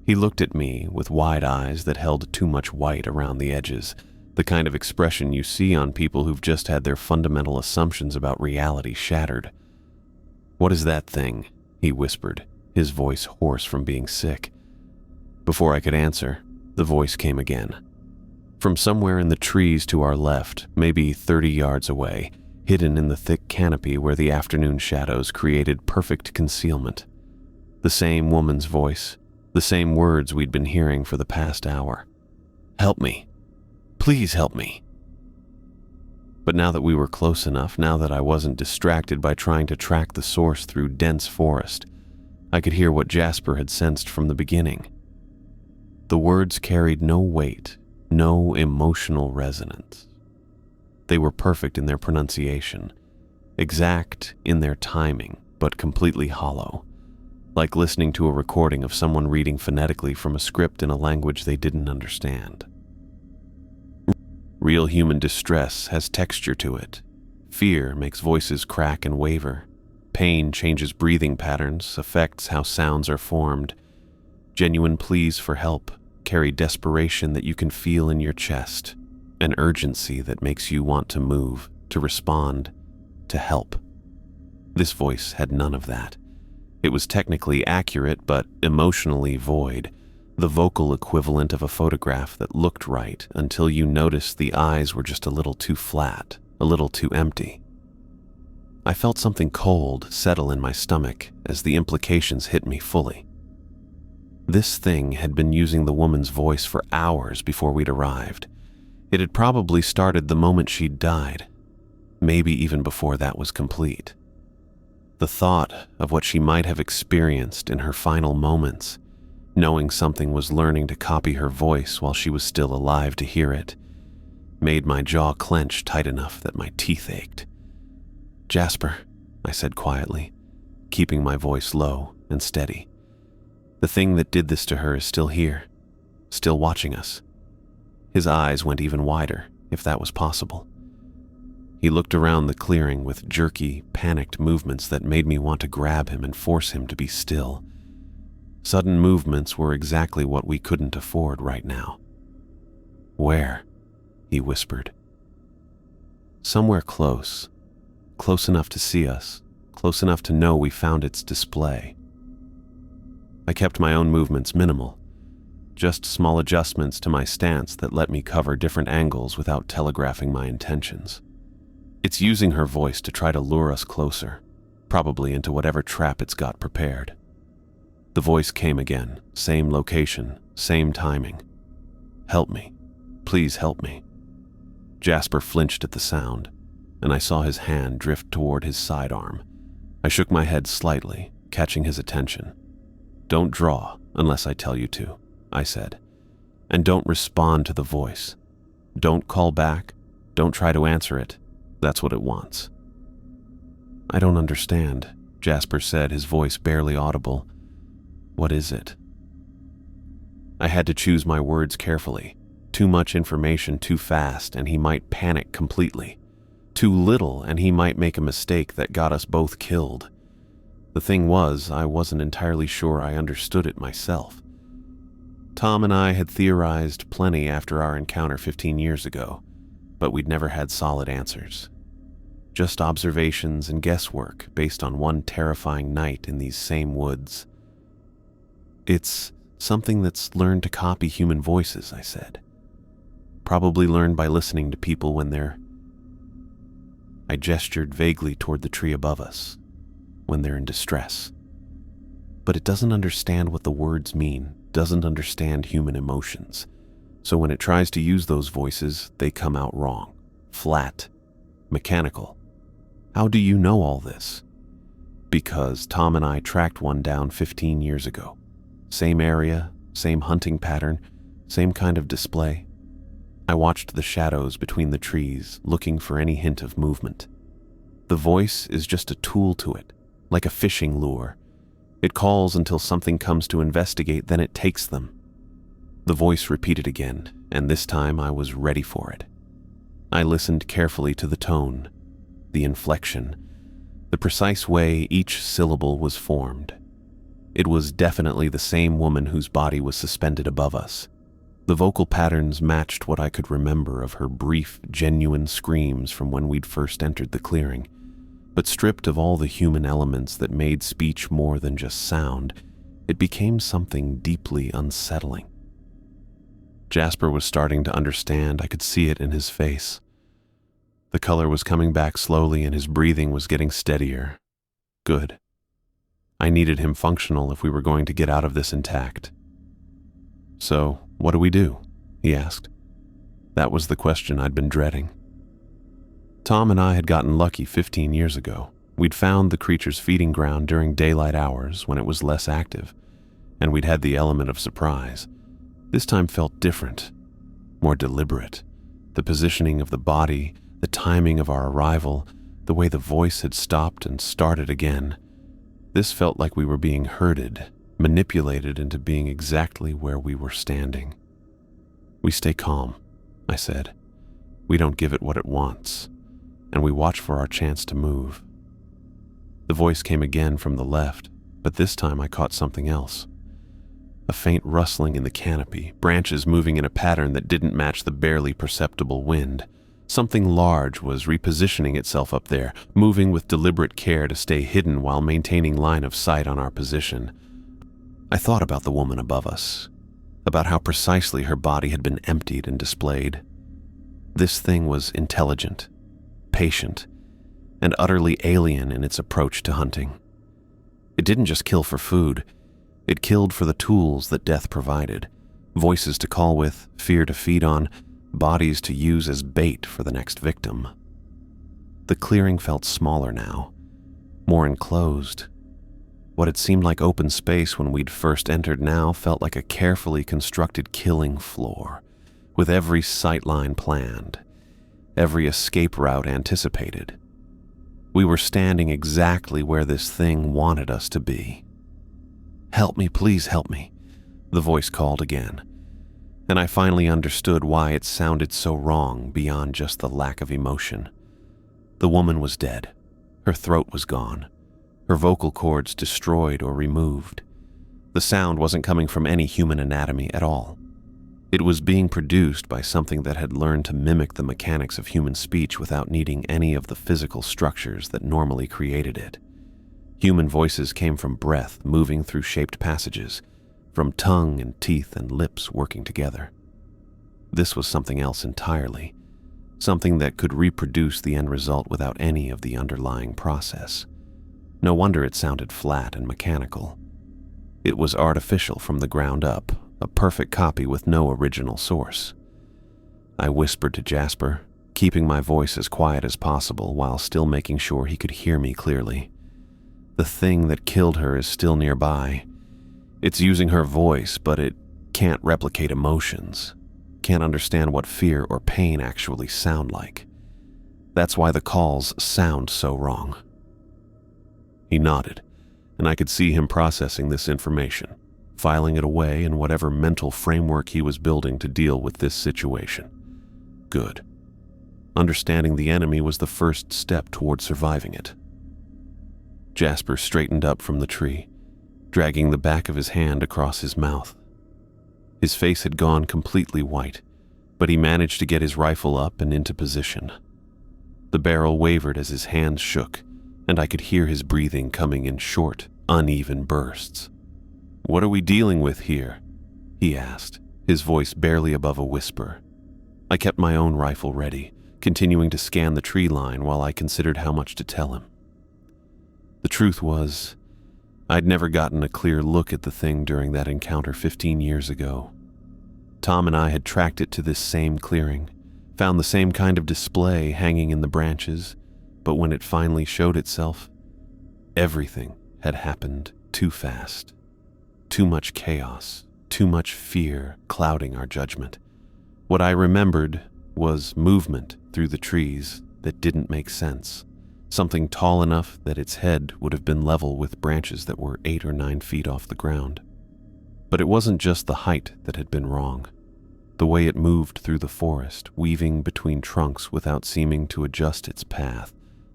He looked at me with wide eyes that held too much white around the edges, the kind of expression you see on people who've just had their fundamental assumptions about reality shattered. "What is that thing?" he whispered, his voice hoarse from being sick. Before I could answer, the voice came again. From somewhere in the trees to our left, maybe 30 yards away, hidden in the thick canopy where the afternoon shadows created perfect concealment. The same woman's voice, the same words we'd been hearing for the past hour. "Help me. Please help me." But now that we were close enough, now that I wasn't distracted by trying to track the source through dense forest, I could hear what Jasper had sensed from the beginning. The words carried no weight, no emotional resonance. They were perfect in their pronunciation, exact in their timing, but completely hollow, like listening to a recording of someone reading phonetically from a script in a language they didn't understand. Real human distress has texture to it. Fear makes voices crack and waver. Pain changes breathing patterns, affects how sounds are formed. Genuine pleas for help carry desperation that you can feel in your chest, an urgency that makes you want to move, to respond, to help. This voice had none of that. It was technically accurate, but emotionally void, the vocal equivalent of a photograph that looked right until you noticed the eyes were just a little too flat, a little too empty. I felt something cold settle in my stomach as the implications hit me fully. This thing had been using the woman's voice for hours before we'd arrived. It had probably started the moment she'd died, maybe even before that was complete. The thought of what she might have experienced in her final moments, knowing something was learning to copy her voice while she was still alive to hear it, made my jaw clench tight enough that my teeth ached. "Jasper," I said quietly, keeping my voice low and steady. "The thing that did this to her is still here, still watching us." His eyes went even wider, if that was possible. He looked around the clearing with jerky, panicked movements that made me want to grab him and force him to be still. Sudden movements were exactly what we couldn't afford right now. "Where?" he whispered. "Somewhere close. Close enough to see us, close enough to know we found its display." I kept my own movements minimal, just small adjustments to my stance that let me cover different angles without telegraphing my intentions. It's using her voice to try to lure us closer, probably into whatever trap it's got prepared. The voice came again, same location, same timing. "Help me. Please help me." Jasper flinched at the sound, and I saw his hand drift toward his sidearm. I shook my head slightly, catching his attention. "Don't draw unless I tell you to," I said. "And don't respond to the voice. Don't call back. Don't try to answer it. That's what it wants." "I don't understand," Jasper said, his voice barely audible. "What is it?" I had to choose my words carefully. Too much information too fast, and he might panic completely. Too little, and he might make a mistake that got us both killed. The thing was, I wasn't entirely sure I understood it myself. Tom and I had theorized plenty after our encounter 15 years ago, but we'd never had solid answers. Just observations and guesswork based on one terrifying night in these same woods. "It's something that's learned to copy human voices," I said. "Probably learned by listening to people when they're..." I gestured vaguely toward the tree above us, "when they're in distress. But it doesn't understand what the words mean, doesn't understand human emotions. So when it tries to use those voices, they come out wrong, flat, mechanical." "How do you know all this?" "Because Tom and I tracked one down 15 years ago. Same area, same hunting pattern, same kind of display. I watched the shadows between the trees, looking for any hint of movement. The voice is just a tool to it, like a fishing lure. It calls until something comes to investigate, then it takes them." The voice repeated again, and this time I was ready for it. I listened carefully to the tone, the inflection, the precise way each syllable was formed. It was definitely the same woman whose body was suspended above us. The vocal patterns matched what I could remember of her brief, genuine screams from when we'd first entered the clearing, but stripped of all the human elements that made speech more than just sound, it became something deeply unsettling. Jasper was starting to understand. I could see it in his face. The color was coming back slowly and his breathing was getting steadier. Good. I needed him functional if we were going to get out of this intact. "So, what do we do?" he asked. That was the question I'd been dreading. Tom and I had gotten lucky 15 years ago. We'd found the creature's feeding ground during daylight hours when it was less active, and we'd had the element of surprise. This time felt different, more deliberate. The positioning of the body, the timing of our arrival, the way the voice had stopped and started again. This felt like we were being herded, manipulated into being exactly where we were standing. "We stay calm," I said. "We don't give it what it wants, and we watch for our chance to move." The voice came again from the left, but this time I caught something else. A faint rustling in the canopy, branches moving in a pattern that didn't match the barely perceptible wind. Something large was repositioning itself up there, moving with deliberate care to stay hidden while maintaining line of sight on our position. I thought about the woman above us, about how precisely her body had been emptied and displayed. This thing was intelligent, patient, and utterly alien in its approach to hunting. It didn't just kill for food, it killed for the tools that death provided: voices to call with, fear to feed on, bodies to use as bait for the next victim. The clearing felt smaller now, more enclosed. What had seemed like open space when we'd first entered now felt like a carefully constructed killing floor, with every sightline planned, every escape route anticipated. We were standing exactly where this thing wanted us to be. "Help me, please help me," the voice called again, and I finally understood why it sounded so wrong beyond just the lack of emotion. The woman was dead. Her throat was gone, her vocal cords destroyed or removed. The sound wasn't coming from any human anatomy at all. It was being produced by something that had learned to mimic the mechanics of human speech without needing any of the physical structures that normally created it. Human voices came from breath moving through shaped passages, from tongue and teeth and lips working together. This was something else entirely, something that could reproduce the end result without any of the underlying process. No wonder it sounded flat and mechanical. It was artificial from the ground up, a perfect copy with no original source. I whispered to Jasper, keeping my voice as quiet as possible while still making sure he could hear me clearly. The thing that killed her is still nearby. It's using her voice, but it can't replicate emotions, can't understand what fear or pain actually sound like. That's why the calls sound so wrong. He nodded, and I could see him processing this information, filing it away in whatever mental framework he was building to deal with this situation. Good. Understanding the enemy was the first step toward surviving it. Jasper straightened up from the tree, dragging the back of his hand across his mouth. His face had gone completely white, but he managed to get his rifle up and into position. The barrel wavered as his hands shook, and I could hear his breathing coming in short, uneven bursts. "What are we dealing with here?" he asked, his voice barely above a whisper. I kept my own rifle ready, continuing to scan the tree line while I considered how much to tell him. The truth was, I'd never gotten a clear look at the thing during that encounter 15 years ago. Tom and I had tracked it to this same clearing, found the same kind of display hanging in the branches, but when it finally showed itself, everything had happened too fast. Too much chaos, too much fear clouding our judgment. What I remembered was movement through the trees that didn't make sense. Something tall enough that its head would have been level with branches that were 8 or 9 feet off the ground. But it wasn't just the height that had been wrong. The way it moved through the forest, weaving between trunks without seeming to adjust its path,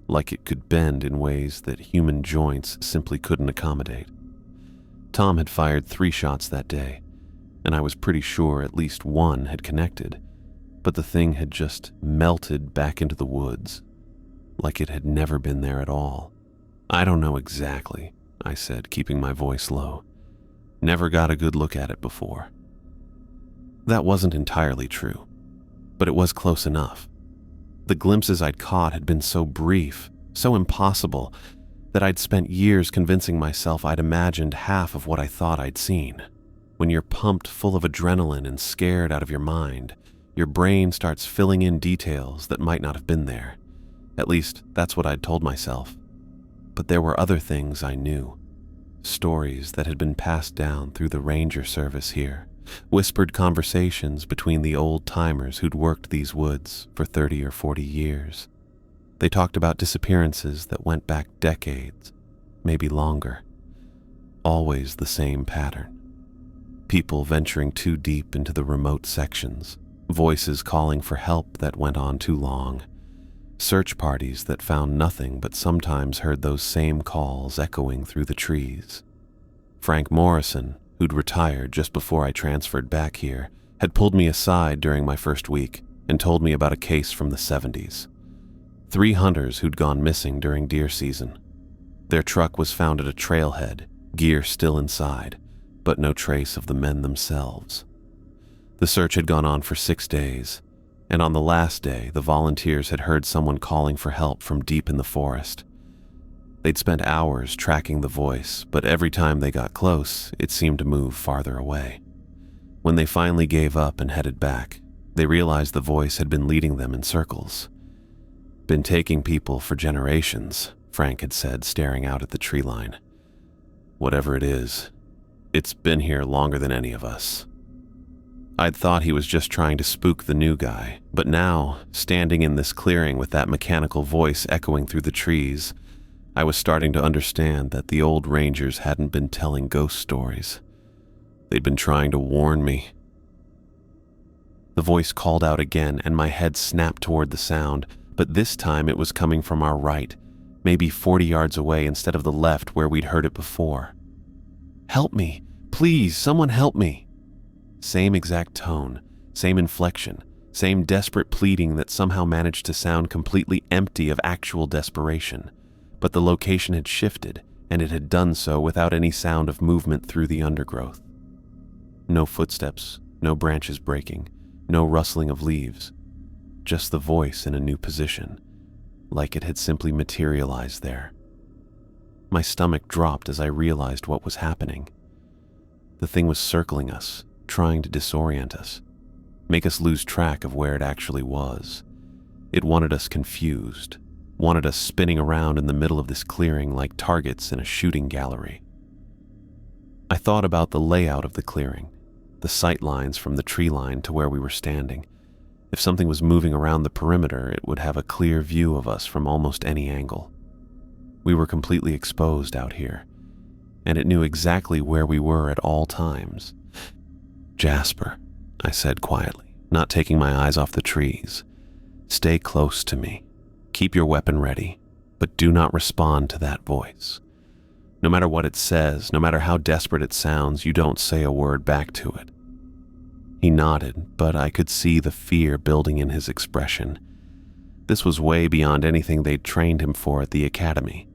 like it could bend in ways that human joints simply couldn't accommodate. Tom had fired 3 shots that day, and I was pretty sure at least one had connected, but the thing had just melted back into the woods, like it had never been there at all. "I don't know exactly," I said, keeping my voice low. "Never got a good look at it before." That wasn't entirely true, but it was close enough. The glimpses I'd caught had been so brief, so impossible, that I'd spent years convincing myself I'd imagined half of what I thought I'd seen. When you're pumped full of adrenaline and scared out of your mind, your brain starts filling in details that might not have been there. At least, that's what I'd told myself. But there were other things I knew. Stories that had been passed down through the ranger service here. Whispered conversations between the old-timers who'd worked these woods for 30 or 40 years. They talked about disappearances that went back decades, maybe longer. Always the same pattern. People venturing too deep into the remote sections, voices calling for help that went on too long, search parties that found nothing but sometimes heard those same calls echoing through the trees. Frank Morrison, who'd retired just before I transferred back here, had pulled me aside during my first week and told me about a case from the 70s. 3 hunters who'd gone missing during deer season. Their truck was found at a trailhead, gear still inside, but no trace of the men themselves. The search had gone on for 6 days, and on the last day, the volunteers had heard someone calling for help from deep in the forest. They'd spent hours tracking the voice, but every time they got close, it seemed to move farther away. When they finally gave up and headed back, they realized the voice had been leading them in circles. Been taking people for generations, Frank had said, staring out at the tree line. Whatever it is, it's been here longer than any of us. I'd thought he was just trying to spook the new guy, but now, standing in this clearing with that mechanical voice echoing through the trees, I was starting to understand that the old rangers hadn't been telling ghost stories. They'd been trying to warn me. The voice called out again, and my head snapped toward the sound, but this time it was coming from our right, maybe 40 yards away instead of the left where we'd heard it before. "Help me! Please, someone help me!" Same exact tone, same inflection, same desperate pleading that somehow managed to sound completely empty of actual desperation. But the location had shifted, and it had done so without any sound of movement through the undergrowth. No footsteps, no branches breaking, no rustling of leaves. Just the voice in a new position, like it had simply materialized there. My stomach dropped as I realized what was happening. The thing was circling us, trying to disorient us, make us lose track of where it actually was. It wanted us confused, wanted us spinning around in the middle of this clearing like targets in a shooting gallery. I thought about the layout of the clearing, the sight lines from the tree line to where we were standing. If something was moving around the perimeter, it would have a clear view of us from almost any angle. We were completely exposed out here, and it knew exactly where we were at all times. "Jasper," I said quietly, not taking my eyes off the trees. "Stay close to me. Keep your weapon ready, but do not respond to that voice. No matter what it says, no matter how desperate it sounds, you don't say a word back to it." He nodded, but I could see the fear building in his expression. This was way beyond anything they'd trained him for at the academy.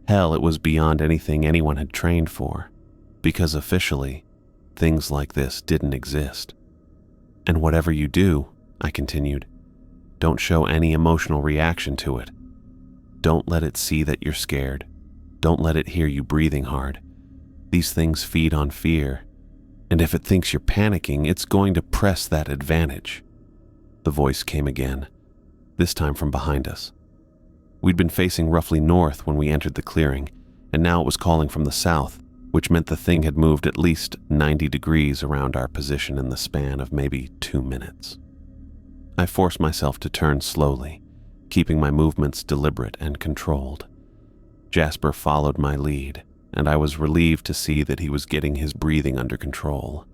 Hell, it was beyond anything anyone had trained for, because officially, things like this didn't exist. "And whatever you do," I continued, "don't show any emotional reaction to it. Don't let it see that you're scared. Don't let it hear you breathing hard. These things feed on fear, and if it thinks you're panicking, it's going to press that advantage." The voice came again, this time from behind us. We'd been facing roughly north when we entered the clearing, and now it was calling from the south, which meant the thing had moved at least 90 degrees around our position in the span of maybe 2 minutes. I forced myself to turn slowly, keeping my movements deliberate and controlled. Jasper followed my lead, and I was relieved to see that he was getting his breathing under control.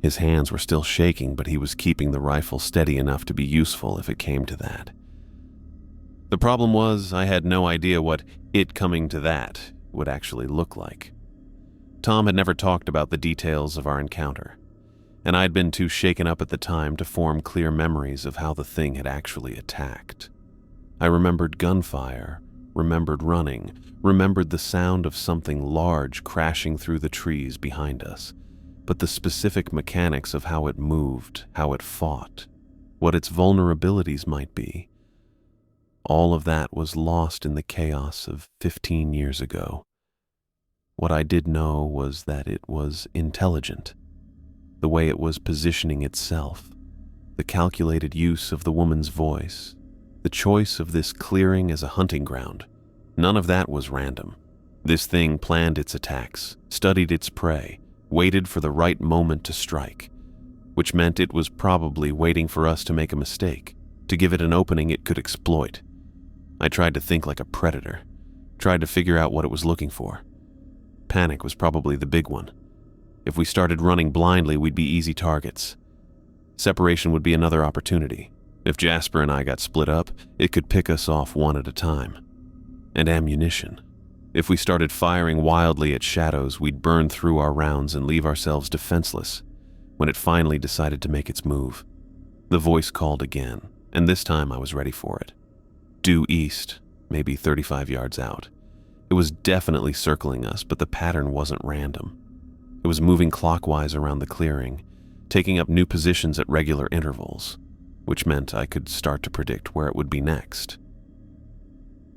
His hands were still shaking, but he was keeping the rifle steady enough to be useful if it came to that. The problem was, I had no idea what it coming to that would actually look like. Tom had never talked about the details of our encounter, and I'd been too shaken up at the time to form clear memories of how the thing had actually attacked. I remembered gunfire, remembered running, remembered the sound of something large crashing through the trees behind us, but the specific mechanics of how it moved, how it fought, what its vulnerabilities might be, all of that was lost in the chaos of 15 years ago. What I did know was that it was intelligent, the way it was positioning itself, the calculated use of the woman's voice, the choice of this clearing as a hunting ground. None of that was random. This thing planned its attacks, studied its prey, waited for the right moment to strike, which meant it was probably waiting for us to make a mistake, to give it an opening it could exploit. I tried to think like a predator, tried to figure out what it was looking for. Panic was probably the big one. If we started running blindly, we'd be easy targets. Separation would be another opportunity. If Jasper and I got split up, it could pick us off one at a time. And ammunition. If we started firing wildly at shadows, we'd burn through our rounds and leave ourselves defenseless when it finally decided to make its move. The voice called again, and this time I was ready for it. Due east, maybe 35 yards out. It was definitely circling us, but the pattern wasn't random. It was moving clockwise around the clearing, taking up new positions at regular intervals, which meant I could start to predict where it would be next.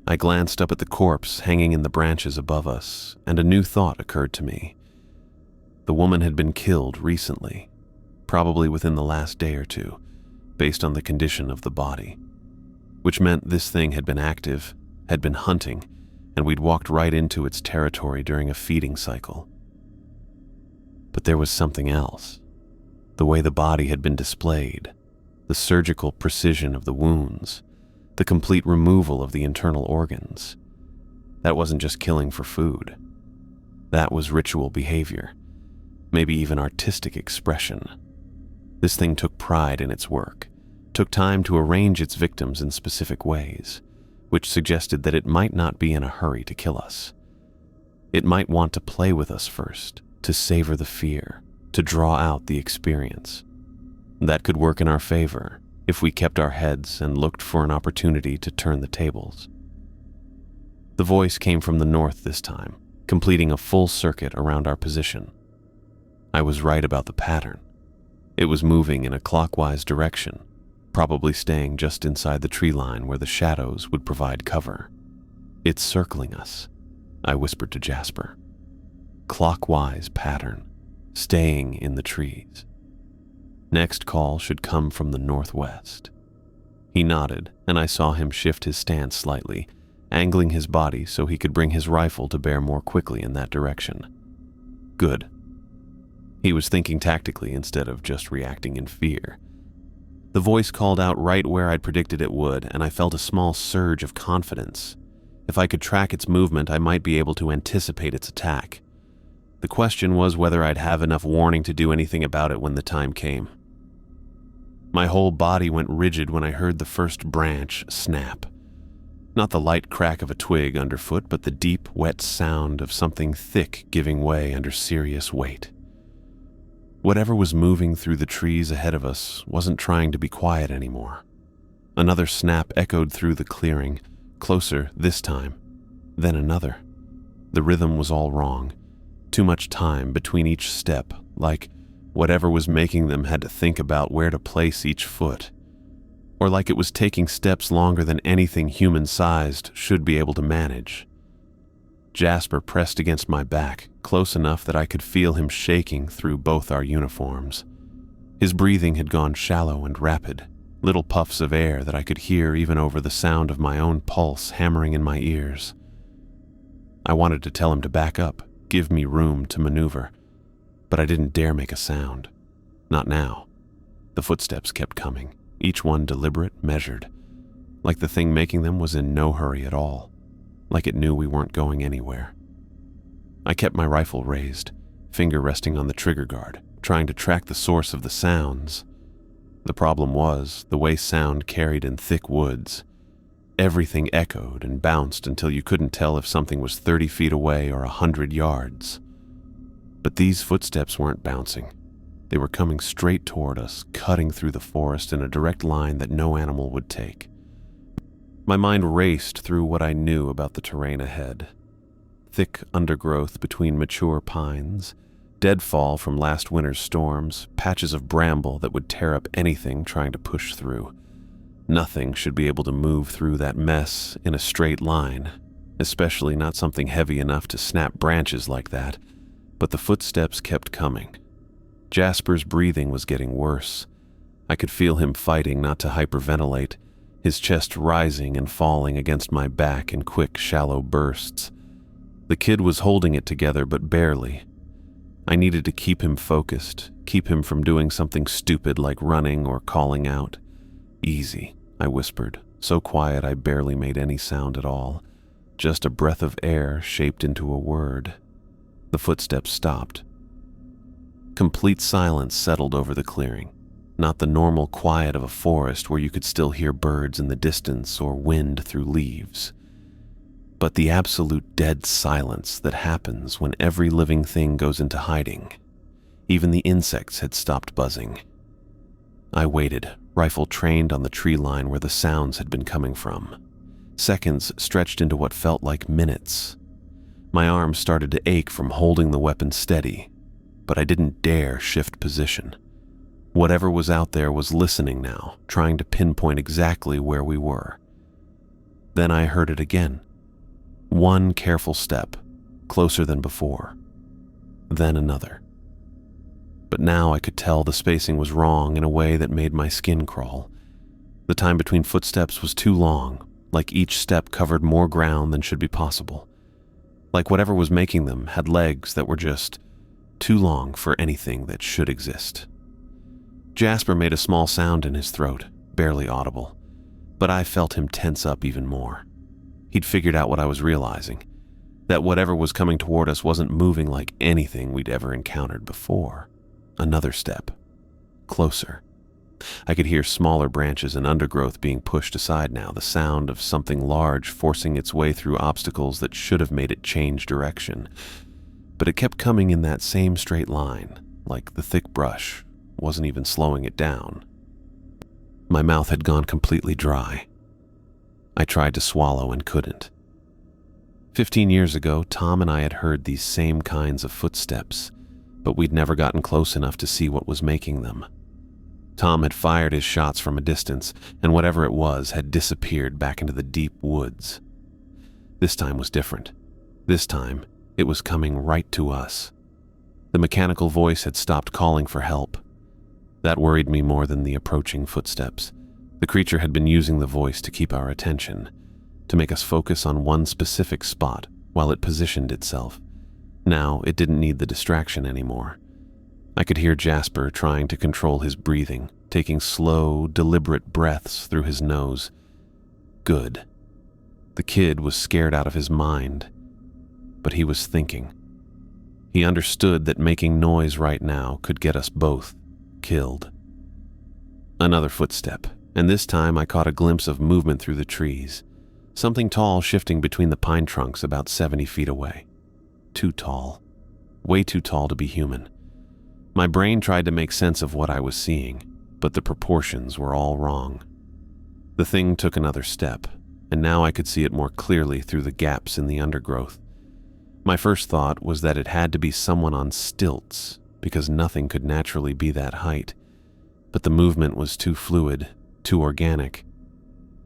I glanced up at the corpse hanging in the branches above us, and a new thought occurred to me. The woman had been killed recently, probably within the last day or two, based on the condition of the body, which meant this thing had been active, had been hunting, and we'd walked right into its territory during a feeding cycle. But there was something else. The way the body had been displayed, the surgical precision of the wounds, the complete removal of the internal organs. That wasn't just killing for food. That was ritual behavior, maybe even artistic expression. This thing took pride in its work, took time to arrange its victims in specific ways, which suggested that it might not be in a hurry to kill us. It might want to play with us first, to savor the fear, to draw out the experience. That could work in our favor if we kept our heads and looked for an opportunity to turn the tables. The voice came from the north this time, completing a full circuit around our position. I was right about the pattern. It was moving in a clockwise direction, probably staying just inside the tree line where the shadows would provide cover. "It's circling us," I whispered to Jasper. "Clockwise pattern, staying in the trees. Next call should come from the northwest." He nodded, and I saw him shift his stance slightly, angling his body so he could bring his rifle to bear more quickly in that direction. Good. He was thinking tactically instead of just reacting in fear. The voice called out right where I'd predicted it would, and I felt a small surge of confidence. If I could track its movement, I might be able to anticipate its attack. The question was whether I'd have enough warning to do anything about it when the time came. My whole body went rigid when I heard the first branch snap. Not the light crack of a twig underfoot, but the deep, wet sound of something thick giving way under serious weight. Whatever was moving through the trees ahead of us wasn't trying to be quiet anymore. Another snap echoed through the clearing, closer this time, then another. The rhythm was all wrong. Too much time between each step, like whatever was making them had to think about where to place each foot. Or like it was taking steps longer than anything human-sized should be able to manage. Jasper pressed against my back, close enough that I could feel him shaking through both our uniforms. His breathing had gone shallow and rapid, little puffs of air that I could hear even over the sound of my own pulse hammering in my ears. I wanted to tell him to back up, give me room to maneuver, but I didn't dare make a sound. Not now. The footsteps kept coming, each one deliberate, measured, like the thing making them was in no hurry at all, like it knew we weren't going anywhere. I kept my rifle raised, finger resting on the trigger guard, trying to track the source of the sounds. The problem was the way sound carried in thick woods. Everything echoed and bounced until you couldn't tell if something was 30 feet away or 100 yards. But these footsteps weren't bouncing. They were coming straight toward us, cutting through the forest in a direct line that no animal would take. My mind raced through what I knew about the terrain ahead. Thick undergrowth between mature pines, Deadfall from last winter's storms, patches of bramble that would tear up anything trying to push through. Nothing should be able to move through that mess in a straight line, especially not something heavy enough to snap branches like that. But the footsteps kept coming. Jasper's breathing was getting worse. I could feel him fighting not to hyperventilate, his chest rising and falling against my back in quick, shallow bursts. The kid was holding it together, but barely. I needed to keep him focused, keep him from doing something stupid like running or calling out. "Easy," I whispered, so quiet I barely made any sound at all, just a breath of air shaped into a word. The footsteps stopped. Complete silence settled over the clearing, not the normal quiet of a forest where you could still hear birds in the distance or wind through leaves, but the absolute dead silence that happens when every living thing goes into hiding. Even the insects had stopped buzzing. I waited, rifle trained on the tree line where the sounds had been coming from. Seconds stretched into what felt like minutes. My arms started to ache from holding the weapon steady, but I didn't dare shift position. Whatever was out there was listening now, trying to pinpoint exactly where we were. Then I heard it again. One careful step, closer than before. Then another. But now I could tell the spacing was wrong in a way that made my skin crawl. The time between footsteps was too long, like each step covered more ground than should be possible. Like whatever was making them had legs that were just too long for anything that should exist. Jasper made a small sound in his throat, barely audible, but I felt him tense up even more. He'd figured out what I was realizing, that whatever was coming toward us wasn't moving like anything we'd ever encountered before. Another step. Closer. I could hear smaller branches and undergrowth being pushed aside now, the sound of something large forcing its way through obstacles that should have made it change direction. But it kept coming in that same straight line, like the thick brush wasn't even slowing it down. My mouth had gone completely dry. I tried to swallow and couldn't. 15 years ago, Tom and I had heard these same kinds of footsteps, but we'd never gotten close enough to see what was making them. Tom had fired his shots from a distance, and whatever it was had disappeared back into the deep woods. This time was different. This time, it was coming right to us. The mechanical voice had stopped calling for help. That worried me more than the approaching footsteps. The creature had been using the voice to keep our attention, to make us focus on one specific spot while it positioned itself. Now, it didn't need the distraction anymore. I could hear Jasper trying to control his breathing, taking slow, deliberate breaths through his nose. Good. The kid was scared out of his mind, but he was thinking. He understood that making noise right now could get us both killed. Another footstep, and this time I caught a glimpse of movement through the trees. Something tall shifting between the pine trunks about 70 feet away. Too tall. Way too tall to be human. My brain tried to make sense of what I was seeing, but the proportions were all wrong. The thing took another step, and now I could see it more clearly through the gaps in the undergrowth. My first thought was that it had to be someone on stilts, because nothing could naturally be that height. But the movement was too fluid, too organic.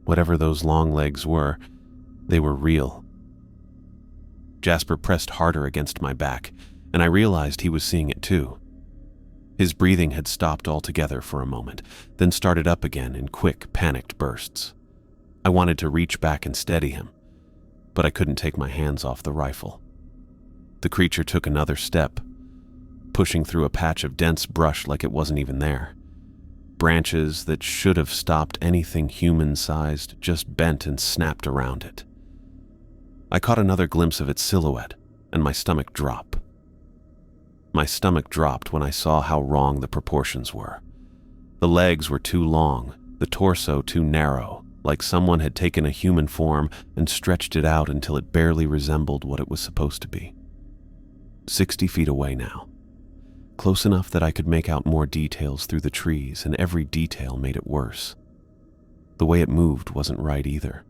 Whatever those long legs were, they were real. Jasper pressed harder against my back, and I realized he was seeing it too. His breathing had stopped altogether for a moment, then started up again in quick, panicked bursts. I wanted to reach back and steady him, but I couldn't take my hands off the rifle. The creature took another step, pushing through a patch of dense brush like it wasn't even there. Branches that should have stopped anything human-sized just bent and snapped around it. I caught another glimpse of its silhouette, and my stomach dropped. My stomach dropped when I saw how wrong the proportions were. The legs were too long, the torso too narrow, like someone had taken a human form and stretched it out until it barely resembled what it was supposed to be. 60 feet away now. Close enough that I could make out more details through the trees, and every detail made it worse. The way it moved wasn't right either.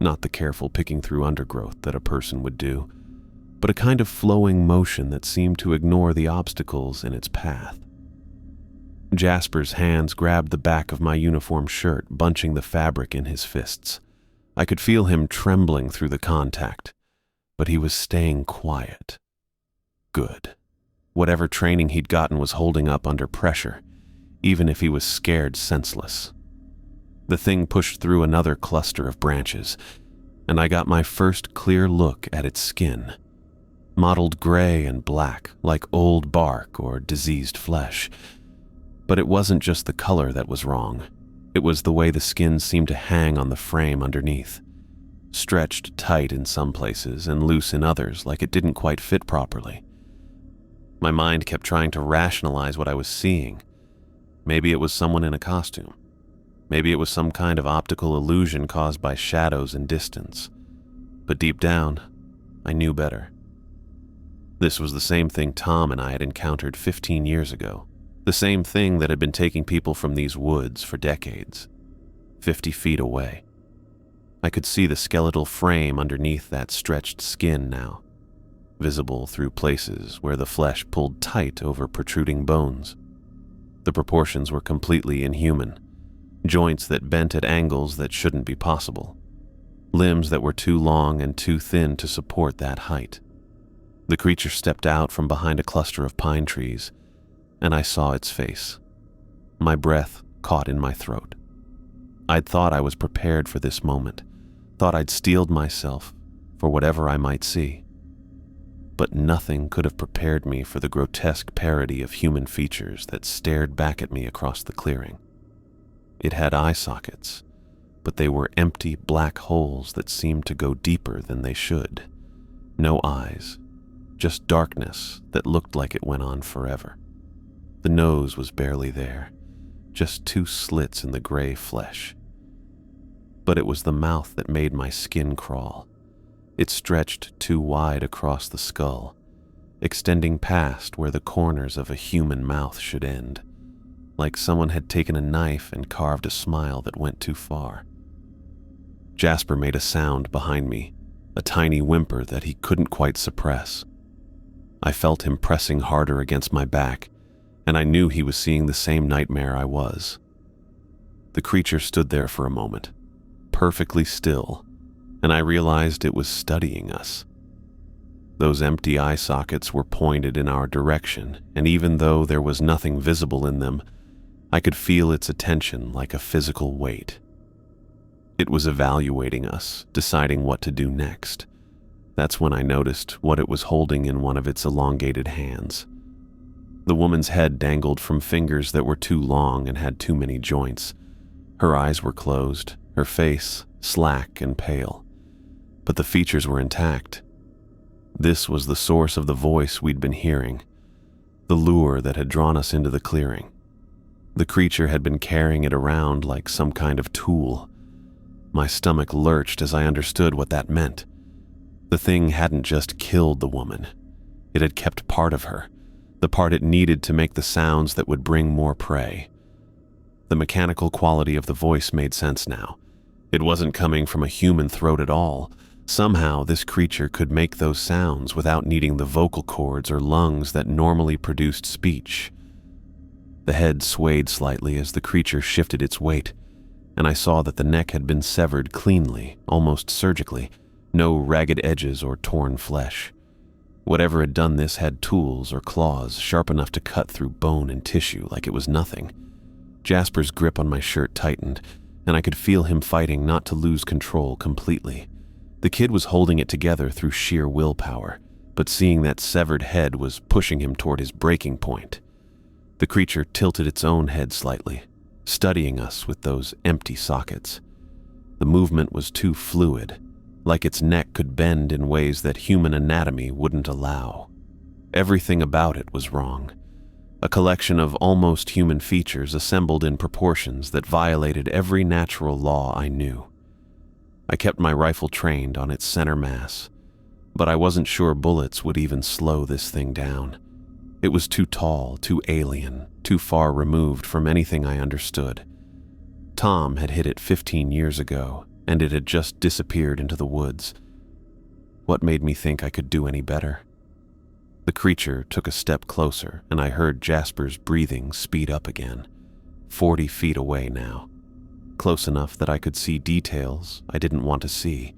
Not the careful picking through undergrowth that a person would do. but a kind of flowing motion that seemed to ignore the obstacles in its path. Jasper's hands grabbed the back of my uniform shirt, bunching the fabric in his fists. I could feel him trembling through the contact, but he was staying quiet. Good. Whatever training he'd gotten was holding up under pressure, even if he was scared senseless. The thing pushed through another cluster of branches, and I got my first clear look at its skin. Mottled gray and black, like old bark or diseased flesh. But it wasn't just the color that was wrong. It was the way the skin seemed to hang on the frame underneath. Stretched tight in some places and loose in others, like it didn't quite fit properly. My mind kept trying to rationalize what I was seeing. Maybe it was someone in a costume. Maybe it was some kind of optical illusion caused by shadows and distance. But deep down, I knew better. This was the same thing Tom and I had encountered 15 years ago. The same thing that had been taking people from these woods for decades. 50 feet away. I could see the skeletal frame underneath that stretched skin now, visible through places where the flesh pulled tight over protruding bones. The proportions were completely inhuman. Joints that bent at angles that shouldn't be possible. Limbs that were too long and too thin to support that height. The creature stepped out from behind a cluster of pine trees, and I saw its face. My breath caught in my throat. I'd thought I was prepared for this moment, thought I'd steeled myself for whatever I might see. But nothing could have prepared me for the grotesque parody of human features that stared back at me across the clearing. It had eye sockets, but they were empty black holes that seemed to go deeper than they should. No eyes, just darkness that looked like it went on forever. The nose was barely there, just 2 slits in the gray flesh. But it was the mouth that made my skin crawl. It stretched too wide across the skull, extending past where the corners of a human mouth should end, like someone had taken a knife and carved a smile that went too far. Jasper made a sound behind me, a tiny whimper that he couldn't quite suppress. I felt him pressing harder against my back, and I knew he was seeing the same nightmare I was. The creature stood there for a moment, perfectly still, and I realized it was studying us. Those empty eye sockets were pointed in our direction, and even though there was nothing visible in them, I could feel its attention like a physical weight. It was evaluating us, deciding what to do next. That's when I noticed what it was holding in one of its elongated hands. The woman's head dangled from fingers that were too long and had too many joints. Her eyes were closed, her face slack and pale, but the features were intact. This was the source of the voice we'd been hearing, the lure that had drawn us into the clearing. The creature had been carrying it around like some kind of tool. My stomach lurched as I understood what that meant. The thing hadn't just killed the woman. It had kept part of her, the part it needed to make the sounds that would bring more prey. The mechanical quality of the voice made sense now. It wasn't coming from a human throat at all. Somehow, this creature could make those sounds without needing the vocal cords or lungs that normally produced speech. The head swayed slightly as the creature shifted its weight, and I saw that the neck had been severed cleanly, almost surgically, no ragged edges or torn flesh. Whatever had done this had tools or claws sharp enough to cut through bone and tissue like it was nothing. Jasper's grip on my shirt tightened, and I could feel him fighting not to lose control completely. The kid was holding it together through sheer willpower, but seeing that severed head was pushing him toward his breaking point. The creature tilted its own head slightly, studying us with those empty sockets. The movement was too fluid, like its neck could bend in ways that human anatomy wouldn't allow. Everything about it was wrong. A collection of almost human features assembled in proportions that violated every natural law I knew. I kept my rifle trained on its center mass, but I wasn't sure bullets would even slow this thing down. It was too tall, too alien, too far removed from anything I understood. Tom had hit it 15 years ago, and it had just disappeared into the woods. What made me think I could do any better? The creature took a step closer, and I heard Jasper's breathing speed up again, 40 feet away now, close enough that I could see details I didn't want to see.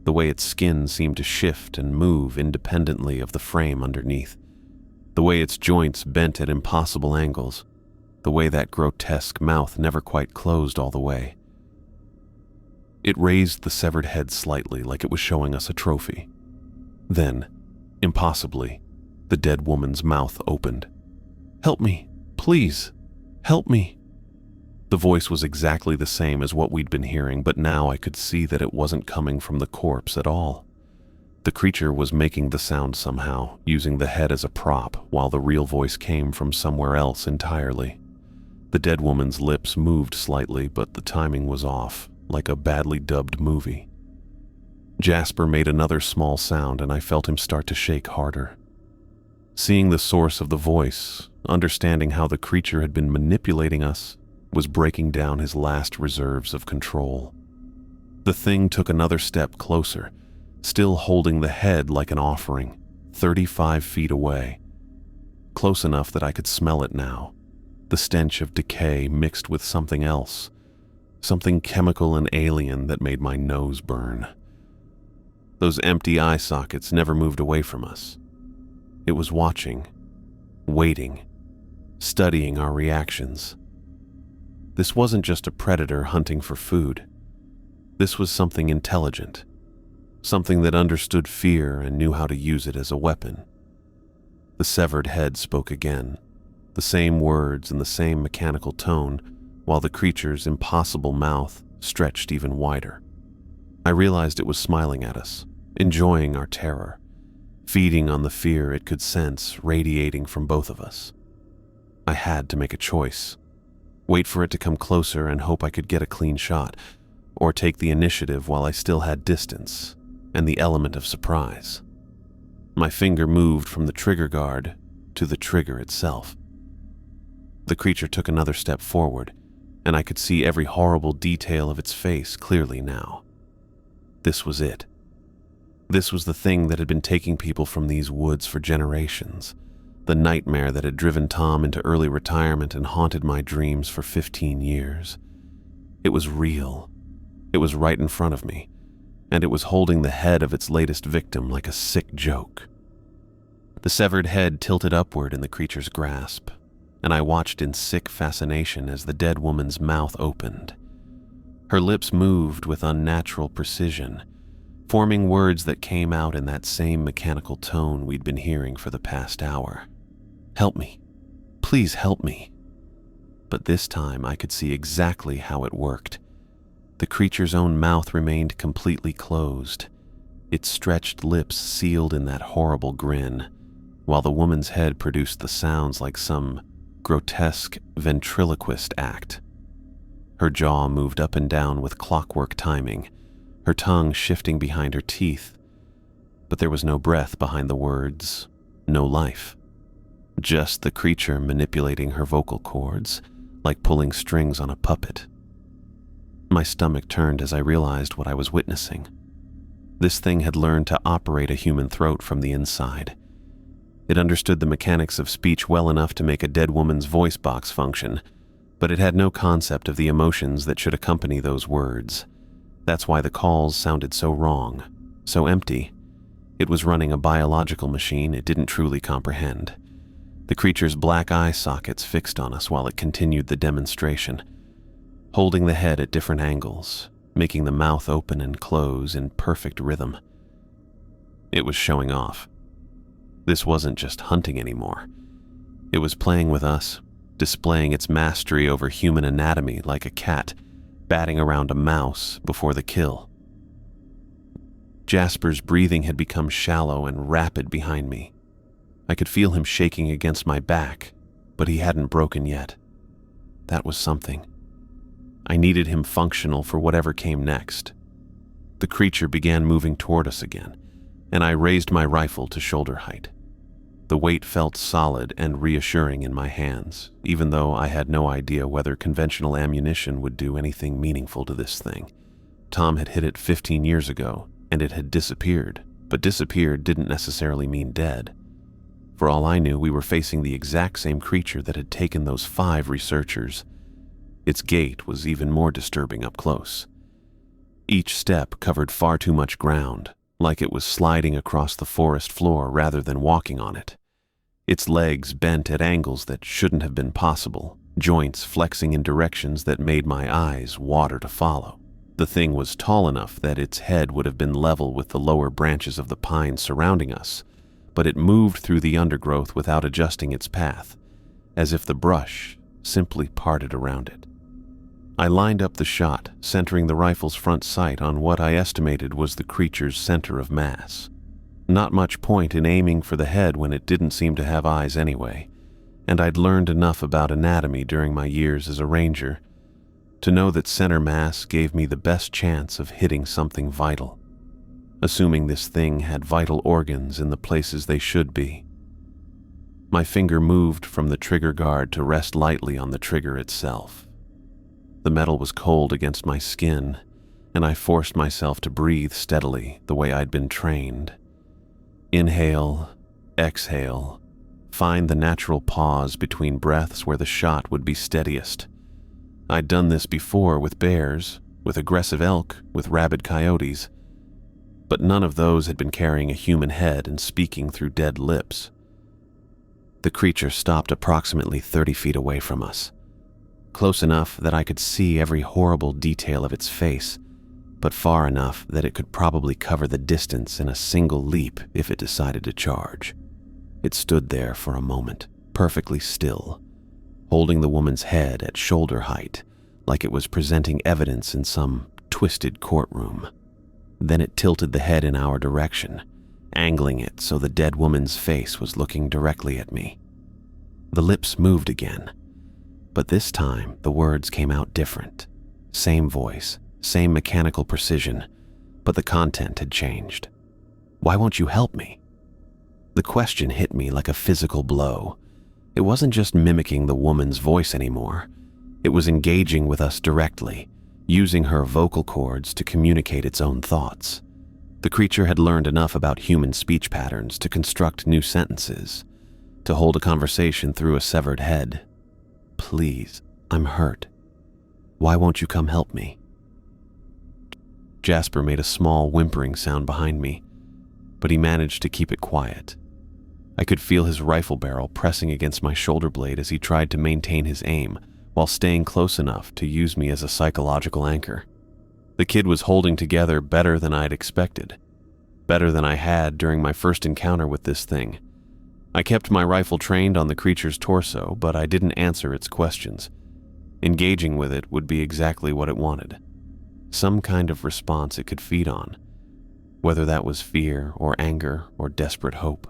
The way its skin seemed to shift and move independently of the frame underneath. The way its joints bent at impossible angles. The way that grotesque mouth never quite closed all the way. It raised the severed head slightly, like it was showing us a trophy. Then, impossibly, the dead woman's mouth opened. "Help me, please, help me." The voice was exactly the same as what we'd been hearing, but now I could see that it wasn't coming from the corpse at all. The creature was making the sound somehow, using the head as a prop, while the real voice came from somewhere else entirely. The dead woman's lips moved slightly, but the timing was off, like a badly dubbed movie. Jasper made another small sound, and I felt him start to shake harder. Seeing the source of the voice, understanding how the creature had been manipulating us, was breaking down his last reserves of control. The thing took another step closer, still holding the head like an offering, 35 feet away. Close enough that I could smell it now, the stench of decay mixed with something else, something chemical and alien that made my nose burn. Those empty eye sockets never moved away from us. It was watching, waiting, studying our reactions. This wasn't just a predator hunting for food. This was something intelligent, something that understood fear and knew how to use it as a weapon. The severed head spoke again, the same words in the same mechanical tone, while the creature's impossible mouth stretched even wider. I realized it was smiling at us, enjoying our terror, feeding on the fear it could sense radiating from both of us. I had to make a choice. Wait for it to come closer and hope I could get a clean shot, or take the initiative while I still had distance and the element of surprise. My finger moved from the trigger guard to the trigger itself. The creature took another step forward, and I could see every horrible detail of its face clearly now. This was it. This was the thing that had been taking people from these woods for generations. The nightmare that had driven Tom into early retirement and haunted my dreams for 15 years. It was real. It was right in front of me, and it was holding the head of its latest victim like a sick joke. The severed head tilted upward in the creature's grasp, and I watched in sick fascination as the dead woman's mouth opened. Her lips moved with unnatural precision, forming words that came out in that same mechanical tone we'd been hearing for the past hour. "Help me. Please help me." But this time I could see exactly how it worked. The creature's own mouth remained completely closed, its stretched lips sealed in that horrible grin, while the woman's head produced the sounds like some grotesque ventriloquist act. Her jaw moved up and down with clockwork timing, her tongue shifting behind her teeth, but there was no breath behind the words, no life. Just the creature manipulating her vocal cords, like pulling strings on a puppet. My stomach turned as I realized what I was witnessing. This thing had learned to operate a human throat from the inside. It understood the mechanics of speech well enough to make a dead woman's voice box function, but it had no concept of the emotions that should accompany those words. That's why the calls sounded so wrong, so empty. It was running a biological machine it didn't truly comprehend. The creature's black eye sockets fixed on us while it continued the demonstration, holding the head at different angles, making the mouth open and close in perfect rhythm. It was showing off. This wasn't just hunting anymore. It was playing with us, displaying its mastery over human anatomy like a cat batting around a mouse before the kill. Jasper's breathing had become shallow and rapid behind me. I could feel him shaking against my back, but he hadn't broken yet. That was something. I needed him functional for whatever came next. The creature began moving toward us again, and I raised my rifle to shoulder height. The weight felt solid and reassuring in my hands, even though I had no idea whether conventional ammunition would do anything meaningful to this thing. Tom had hit it 15 years ago, and it had disappeared, but disappeared didn't necessarily mean dead. For all I knew, we were facing the exact same creature that had taken those 5 researchers. Its gait was even more disturbing up close. Each step covered far too much ground, like it was sliding across the forest floor rather than walking on it. Its legs bent at angles that shouldn't have been possible, joints flexing in directions that made my eyes water to follow. The thing was tall enough that its head would have been level with the lower branches of the pines surrounding us, but it moved through the undergrowth without adjusting its path, as if the brush simply parted around it. I lined up the shot, centering the rifle's front sight on what I estimated was the creature's center of mass. Not much point in aiming for the head when it didn't seem to have eyes anyway, and I'd learned enough about anatomy during my years as a ranger to know that center mass gave me the best chance of hitting something vital, assuming this thing had vital organs in the places they should be. My finger moved from the trigger guard to rest lightly on the trigger itself. The metal was cold against my skin, and I forced myself to breathe steadily the way I'd been trained. Inhale, exhale, find the natural pause between breaths where the shot would be steadiest. I'd done this before with bears, with aggressive elk, with rabid coyotes, but none of those had been carrying a human head and speaking through dead lips. The creature stopped approximately 30 feet away from us, close enough that I could see every horrible detail of its face, but far enough that it could probably cover the distance in a single leap if it decided to charge. It stood there for a moment, perfectly still, holding the woman's head at shoulder height, like it was presenting evidence in some twisted courtroom. Then it tilted the head in our direction, angling it so the dead woman's face was looking directly at me. The lips moved again, but this time the words came out different. Same voice, same mechanical precision, but the content had changed. "Why won't you help me?" The question hit me like a physical blow. It wasn't just mimicking the woman's voice anymore. It was engaging with us directly, using her vocal cords to communicate its own thoughts. The creature had learned enough about human speech patterns to construct new sentences, to hold a conversation through a severed head. "Please, I'm hurt. Why won't you come help me?" Jasper made a small whimpering sound behind me, but he managed to keep it quiet. I could feel his rifle barrel pressing against my shoulder blade as he tried to maintain his aim while staying close enough to use me as a psychological anchor. The kid was holding together better than I'd expected, better than I had during my first encounter with this thing. I kept my rifle trained on the creature's torso, but I didn't answer its questions. Engaging with it would be exactly what it wanted. Some kind of response it could feed on, whether that was fear or anger or desperate hope.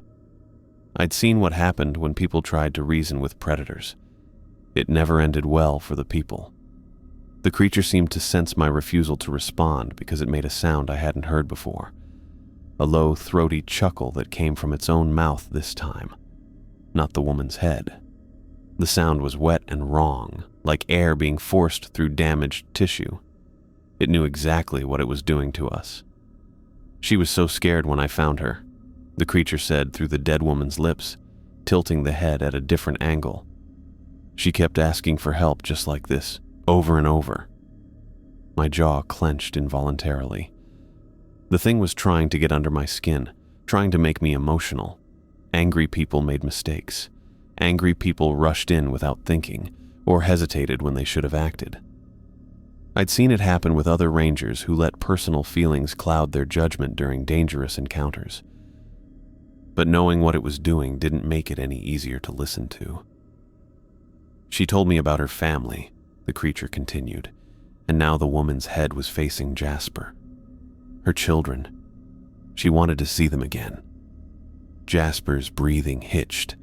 I'd seen what happened when people tried to reason with predators. It never ended well for the people. The creature seemed to sense my refusal to respond because it made a sound I hadn't heard before. A low, throaty chuckle that came from its own mouth this time, not the woman's head. The sound was wet and wrong, like air being forced through damaged tissue. It knew exactly what it was doing to us. "She was so scared when I found her," the creature said through the dead woman's lips, tilting the head at a different angle. "She kept asking for help just like this, over and over." My jaw clenched involuntarily. The thing was trying to get under my skin, trying to make me emotional. Angry people made mistakes. Angry people rushed in without thinking, or hesitated when they should have acted. I'd seen it happen with other rangers who let personal feelings cloud their judgment during dangerous encounters. But knowing what it was doing didn't make it any easier to listen to. "She told me about her family," the creature continued, and now the woman's head was facing Jasper. "Her children. She wanted to see them again." Jasper's breathing hitched,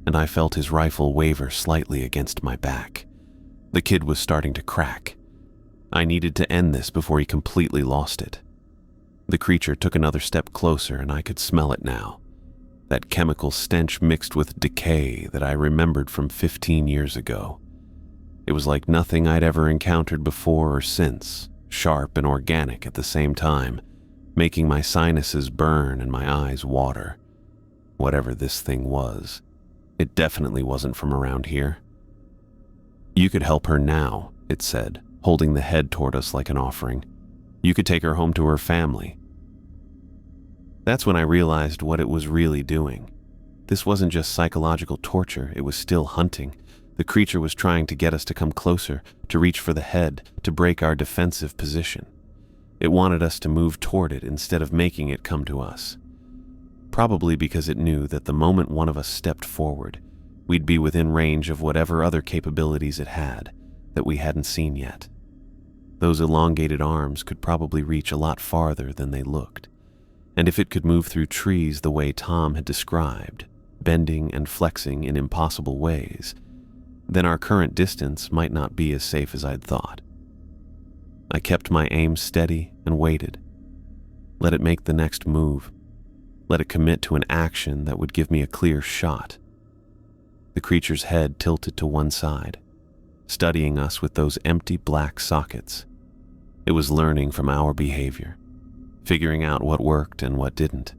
and I felt his rifle waver slightly against my back. The kid was starting to crack. I needed to end this before he completely lost it. The creature took another step closer, and I could smell it now. That chemical stench mixed with decay that I remembered from 15 years ago. It was like nothing I'd ever encountered before or since, sharp and organic at the same time, making my sinuses burn and my eyes water. Whatever this thing was, it definitely wasn't from around here. "You could help her now," it said, holding the head toward us like an offering. "You could take her home to her family." That's when I realized what it was really doing. This wasn't just psychological torture, it was still hunting. The creature was trying to get us to come closer, to reach for the head, to break our defensive position. It wanted us to move toward it instead of making it come to us. Probably because it knew that the moment one of us stepped forward, we'd be within range of whatever other capabilities it had that we hadn't seen yet. Those elongated arms could probably reach a lot farther than they looked. And if it could move through trees the way Tom had described, bending and flexing in impossible ways, then our current distance might not be as safe as I'd thought. I kept my aim steady and waited. Let it make the next move. Let it commit to an action that would give me a clear shot. The creature's head tilted to one side, studying us with those empty black sockets. It was learning from our behavior, figuring out what worked and what didn't.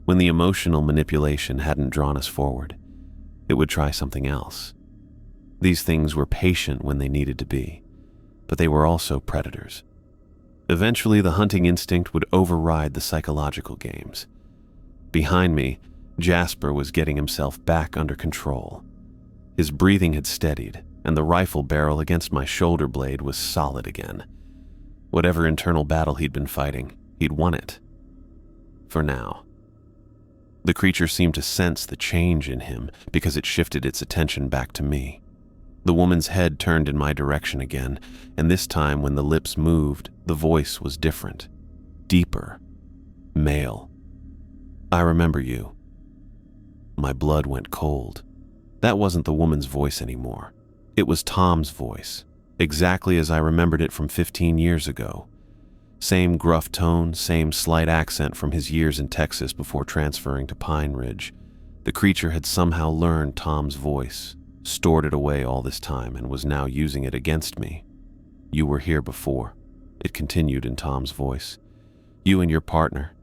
When the emotional manipulation hadn't drawn us forward, it would try something else. These things were patient when they needed to be, but they were also predators. Eventually, the hunting instinct would override the psychological games. Behind me, Jasper was getting himself back under control. His breathing had steadied, and the rifle barrel against my shoulder blade was solid again. Whatever internal battle he'd been fighting, he'd won it. For now. The creature seemed to sense the change in him because it shifted its attention back to me. The woman's head turned in my direction again, and this time when the lips moved, the voice was different, deeper, male. "I remember you." My blood went cold. That wasn't the woman's voice anymore. It was Tom's voice, exactly as I remembered it from 15 years ago. Same gruff tone, same slight accent from his years in Texas before transferring to Pine Ridge. The creature had somehow learned Tom's voice, stored it away all this time, and was now using it against me. "You were here before," it continued in Tom's voice. "You and your partner.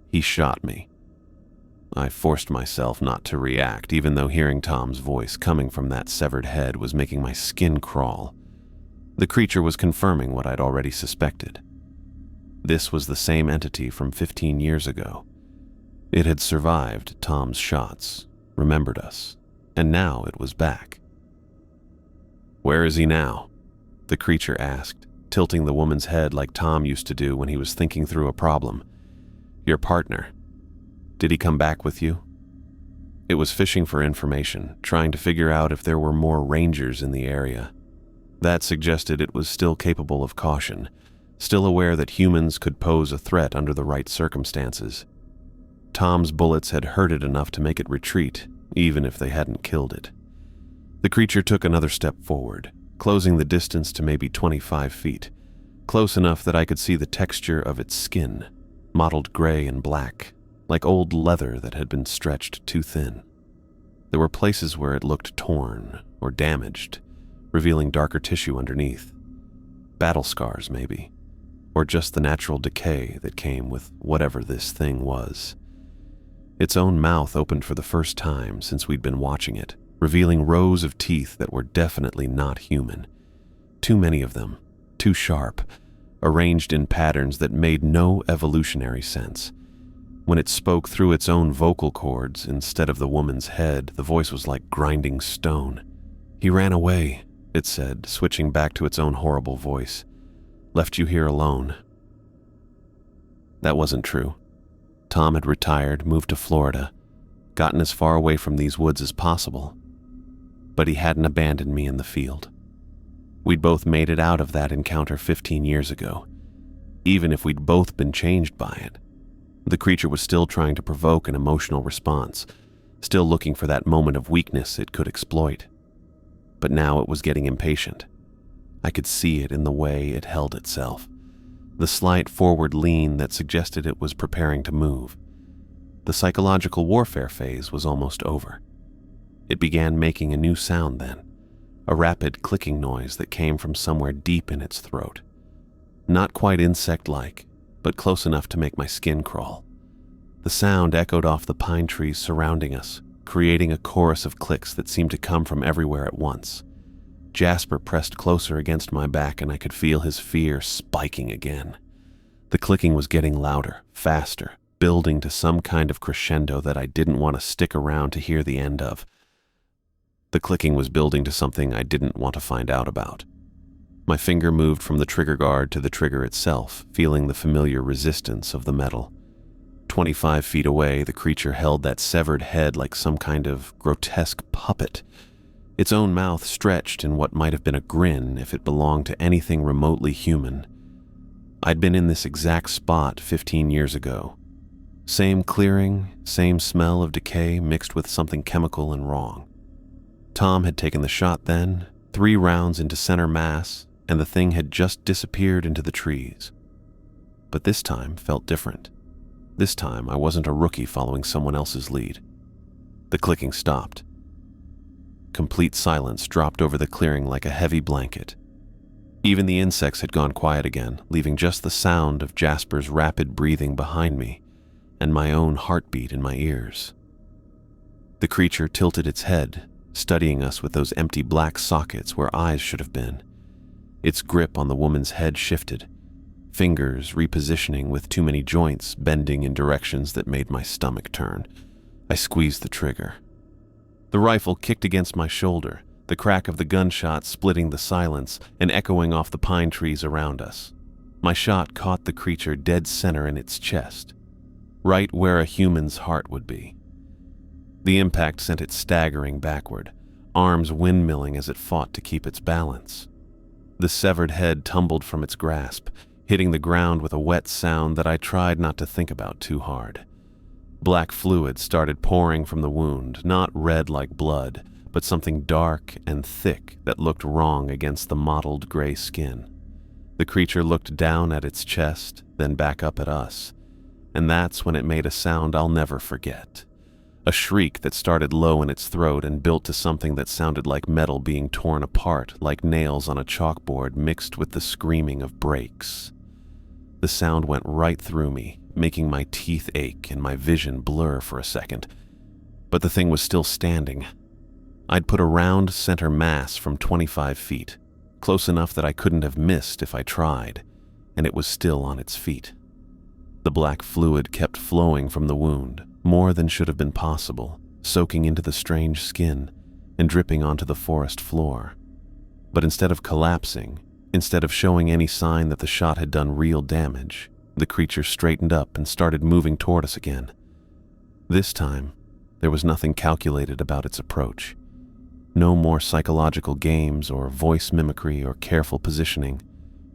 He shot me." I forced myself not to react, even though hearing Tom's voice coming from that severed head was making my skin crawl. The creature was confirming what I'd already suspected. This was the same entity from 15 years ago. It had survived Tom's shots, remembered us, and now it was back. "Where is he now?" the creature asked, tilting the woman's head like Tom used to do when he was thinking through a problem. "Your partner. Did he come back with you?" It was fishing for information, trying to figure out if there were more rangers in the area. That suggested it was still capable of caution, still aware that humans could pose a threat under the right circumstances. Tom's bullets had hurt it enough to make it retreat, even if they hadn't killed it. The creature took another step forward, closing the distance to maybe 25 feet, close enough that I could see the texture of its skin, mottled gray and black, like old leather that had been stretched too thin. There were places where it looked torn or damaged, revealing darker tissue underneath. Battle scars, maybe, or just the natural decay that came with whatever this thing was. Its own mouth opened for the first time since we'd been watching it, revealing rows of teeth that were definitely not human. Too many of them, too sharp, arranged in patterns that made no evolutionary sense. When it spoke through its own vocal cords instead of the woman's head, the voice was like grinding stone. "He ran away," it said, switching back to its own horrible voice. "Left you here alone." That wasn't true. Tom had retired, moved to Florida, gotten as far away from these woods as possible. But he hadn't abandoned me in the field. We'd both made it out of that encounter 15 years ago, even if we'd both been changed by it. The creature was still trying to provoke an emotional response, still looking for that moment of weakness it could exploit. But now it was getting impatient. I could see it in the way it held itself, the slight forward lean that suggested it was preparing to move. The psychological warfare phase was almost over. It began making a new sound then, a rapid clicking noise that came from somewhere deep in its throat. Not quite insect-like, but close enough to make my skin crawl. The sound echoed off the pine trees surrounding us, creating a chorus of clicks that seemed to come from everywhere at once. Jasper pressed closer against my back, and I could feel his fear spiking again. The clicking was getting louder, faster, building to some kind of crescendo that I didn't want to stick around to hear the end of. The clicking was building to something I didn't want to find out about. My finger moved from the trigger guard to the trigger itself, feeling the familiar resistance of the metal. 25 feet away, the creature held that severed head like some kind of grotesque puppet. Its own mouth stretched in what might have been a grin if it belonged to anything remotely human. I'd been in this exact spot 15 years ago. Same clearing, same smell of decay mixed with something chemical and wrong. Tom had taken the shot then, 3 rounds into center mass, and the thing had just disappeared into the trees. But this time felt different. This time I wasn't a rookie following someone else's lead. The clicking stopped. Complete silence dropped over the clearing like a heavy blanket. Even the insects had gone quiet again, leaving just the sound of Jasper's rapid breathing behind me and my own heartbeat in my ears. The creature tilted its head, studying us with those empty black sockets where eyes should have been. Its grip on the woman's head shifted, fingers repositioning with too many joints bending in directions that made my stomach turn. I squeezed the trigger. The rifle kicked against my shoulder, the crack of the gunshot splitting the silence and echoing off the pine trees around us. My shot caught the creature dead center in its chest, right where a human's heart would be. The impact sent it staggering backward, arms windmilling as it fought to keep its balance. The severed head tumbled from its grasp, hitting the ground with a wet sound that I tried not to think about too hard. Black fluid started pouring from the wound, not red like blood, but something dark and thick that looked wrong against the mottled gray skin. The creature looked down at its chest, then back up at us, and that's when it made a sound I'll never forget. A shriek that started low in its throat and built to something that sounded like metal being torn apart, like nails on a chalkboard mixed with the screaming of brakes. The sound went right through me, making my teeth ache and my vision blur for a second. But the thing was still standing. I'd put a round center mass from 25 feet, close enough that I couldn't have missed if I tried, and it was still on its feet. The black fluid kept flowing from the wound, more than should have been possible, soaking into the strange skin and dripping onto the forest floor. But instead of collapsing, instead of showing any sign that the shot had done real damage, the creature straightened up and started moving toward us again. This time, there was nothing calculated about its approach. No more psychological games or voice mimicry or careful positioning.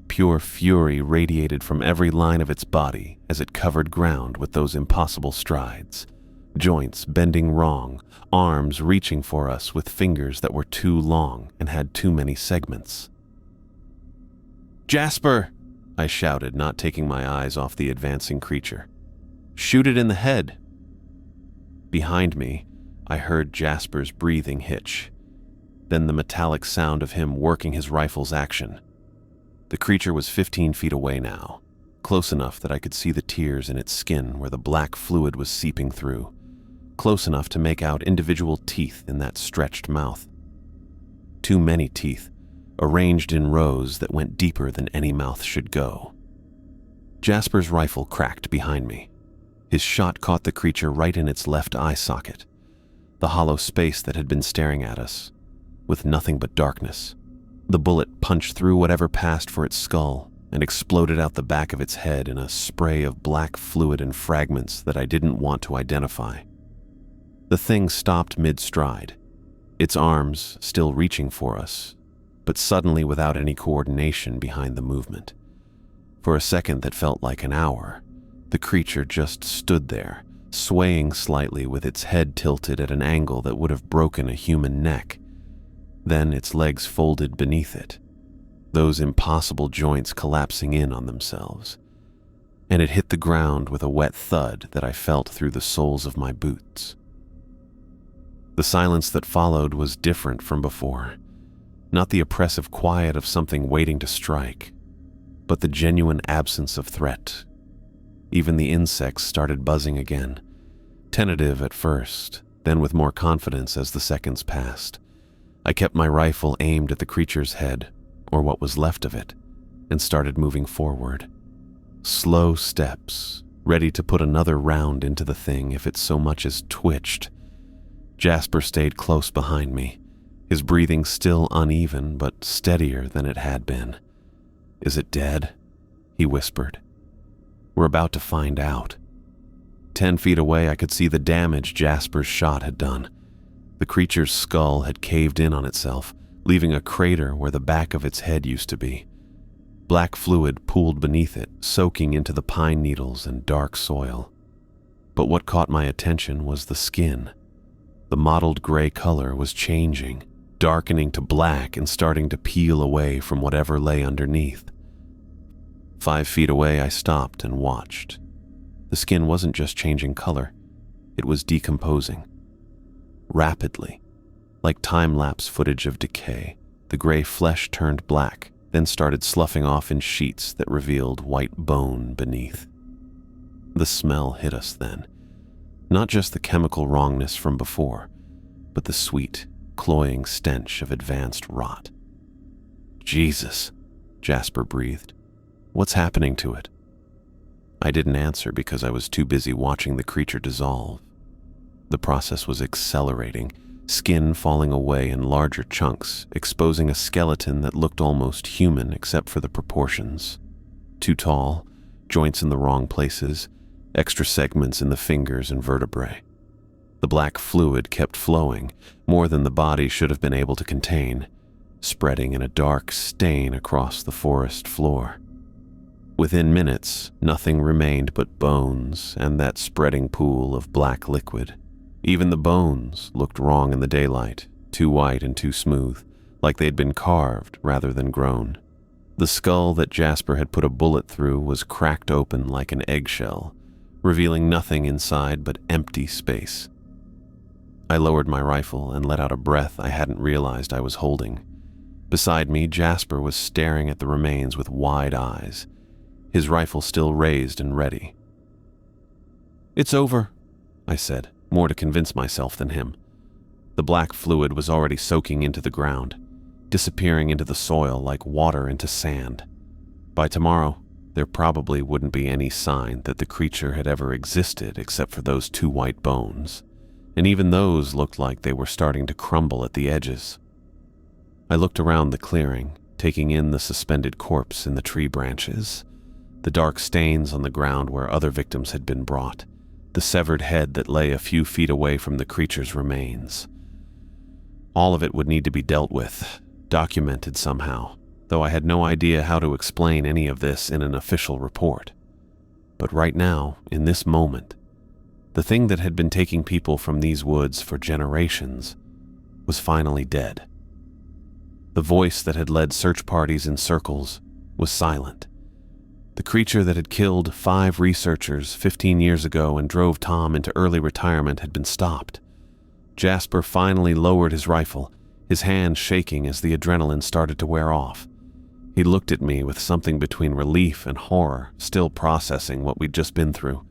Pure fury radiated from every line of its body as it covered ground with those impossible strides. Joints bending wrong, arms reaching for us with fingers that were too long and had too many segments. "Jasper!" I shouted, not taking my eyes off the advancing creature. "Shoot it in the head!" Behind me, I heard Jasper's breathing hitch, then the metallic sound of him working his rifle's action. The creature was 15 feet away now, close enough that I could see the tears in its skin where the black fluid was seeping through, close enough to make out individual teeth in that stretched mouth. Too many teeth, arranged in rows that went deeper than any mouth should go. Jasper's rifle cracked behind me. His shot caught the creature right in its left eye socket, the hollow space that had been staring at us, with nothing but darkness. The bullet punched through whatever passed for its skull and exploded out the back of its head in a spray of black fluid and fragments that I didn't want to identify. The thing stopped mid-stride, its arms still reaching for us, but suddenly without any coordination behind the movement. For a second that felt like an hour, the creature just stood there, swaying slightly with its head tilted at an angle that would have broken a human neck. Then its legs folded beneath it, those impossible joints collapsing in on themselves, and it hit the ground with a wet thud that I felt through the soles of my boots. The silence that followed was different from before. Not the oppressive quiet of something waiting to strike, but the genuine absence of threat, Even the insects started buzzing again, tentative at first, then with more confidence as the seconds passed. I kept my rifle aimed at the creature's head, or what was left of it, and started moving forward. Slow steps, ready to put another round into the thing if it so much as twitched. Jasper stayed close behind me, his breathing still uneven but steadier than it had been. "Is it dead?" he whispered. "We're about to find out." 10 feet away, I could see the damage Jasper's shot had done. The creature's skull had caved in on itself, leaving a crater where the back of its head used to be. Black fluid pooled beneath it, soaking into the pine needles and dark soil. But what caught my attention was the skin. The mottled gray color was changing, darkening to black and starting to peel away from whatever lay underneath. 5 feet away, I stopped and watched. The skin wasn't just changing color, it was decomposing. Rapidly, like time-lapse footage of decay, the gray flesh turned black, then started sloughing off in sheets that revealed white bone beneath. The smell hit us then. Not just the chemical wrongness from before, but the sweet, cloying stench of advanced rot. "Jesus," Jasper breathed. "What's happening to it?" I didn't answer because I was too busy watching the creature dissolve. The process was accelerating, skin falling away in larger chunks, exposing a skeleton that looked almost human except for the proportions. Too tall, joints in the wrong places, extra segments in the fingers and vertebrae. The black fluid kept flowing, more than the body should have been able to contain, spreading in a dark stain across the forest floor. Within minutes, nothing remained but bones and that spreading pool of black liquid. Even the bones looked wrong in the daylight, too white and too smooth, like they'd been carved rather than grown. The skull that Jasper had put a bullet through was cracked open like an eggshell, revealing nothing inside but empty space. I lowered my rifle and let out a breath I hadn't realized I was holding. Beside me, Jasper was staring at the remains with wide eyes, his rifle still raised and ready. "It's over," I said, more to convince myself than him. The black fluid was already soaking into the ground, disappearing into the soil like water into sand. By tomorrow, there probably wouldn't be any sign that the creature had ever existed except for those 2 white bones, and even those looked like they were starting to crumble at the edges. I looked around the clearing, taking in the suspended corpse in the tree branches, the dark stains on the ground where other victims had been brought, the severed head that lay a few feet away from the creature's remains. All of it would need to be dealt with, documented somehow, though I had no idea how to explain any of this in an official report. But right now, in this moment, the thing that had been taking people from these woods for generations was finally dead. The voice that had led search parties in circles was silent. The creature that had killed 5 researchers 15 years ago and drove Tom into early retirement had been stopped. Jasper finally lowered his rifle, his hand shaking as the adrenaline started to wear off. He looked at me with something between relief and horror, still processing what we'd just been through.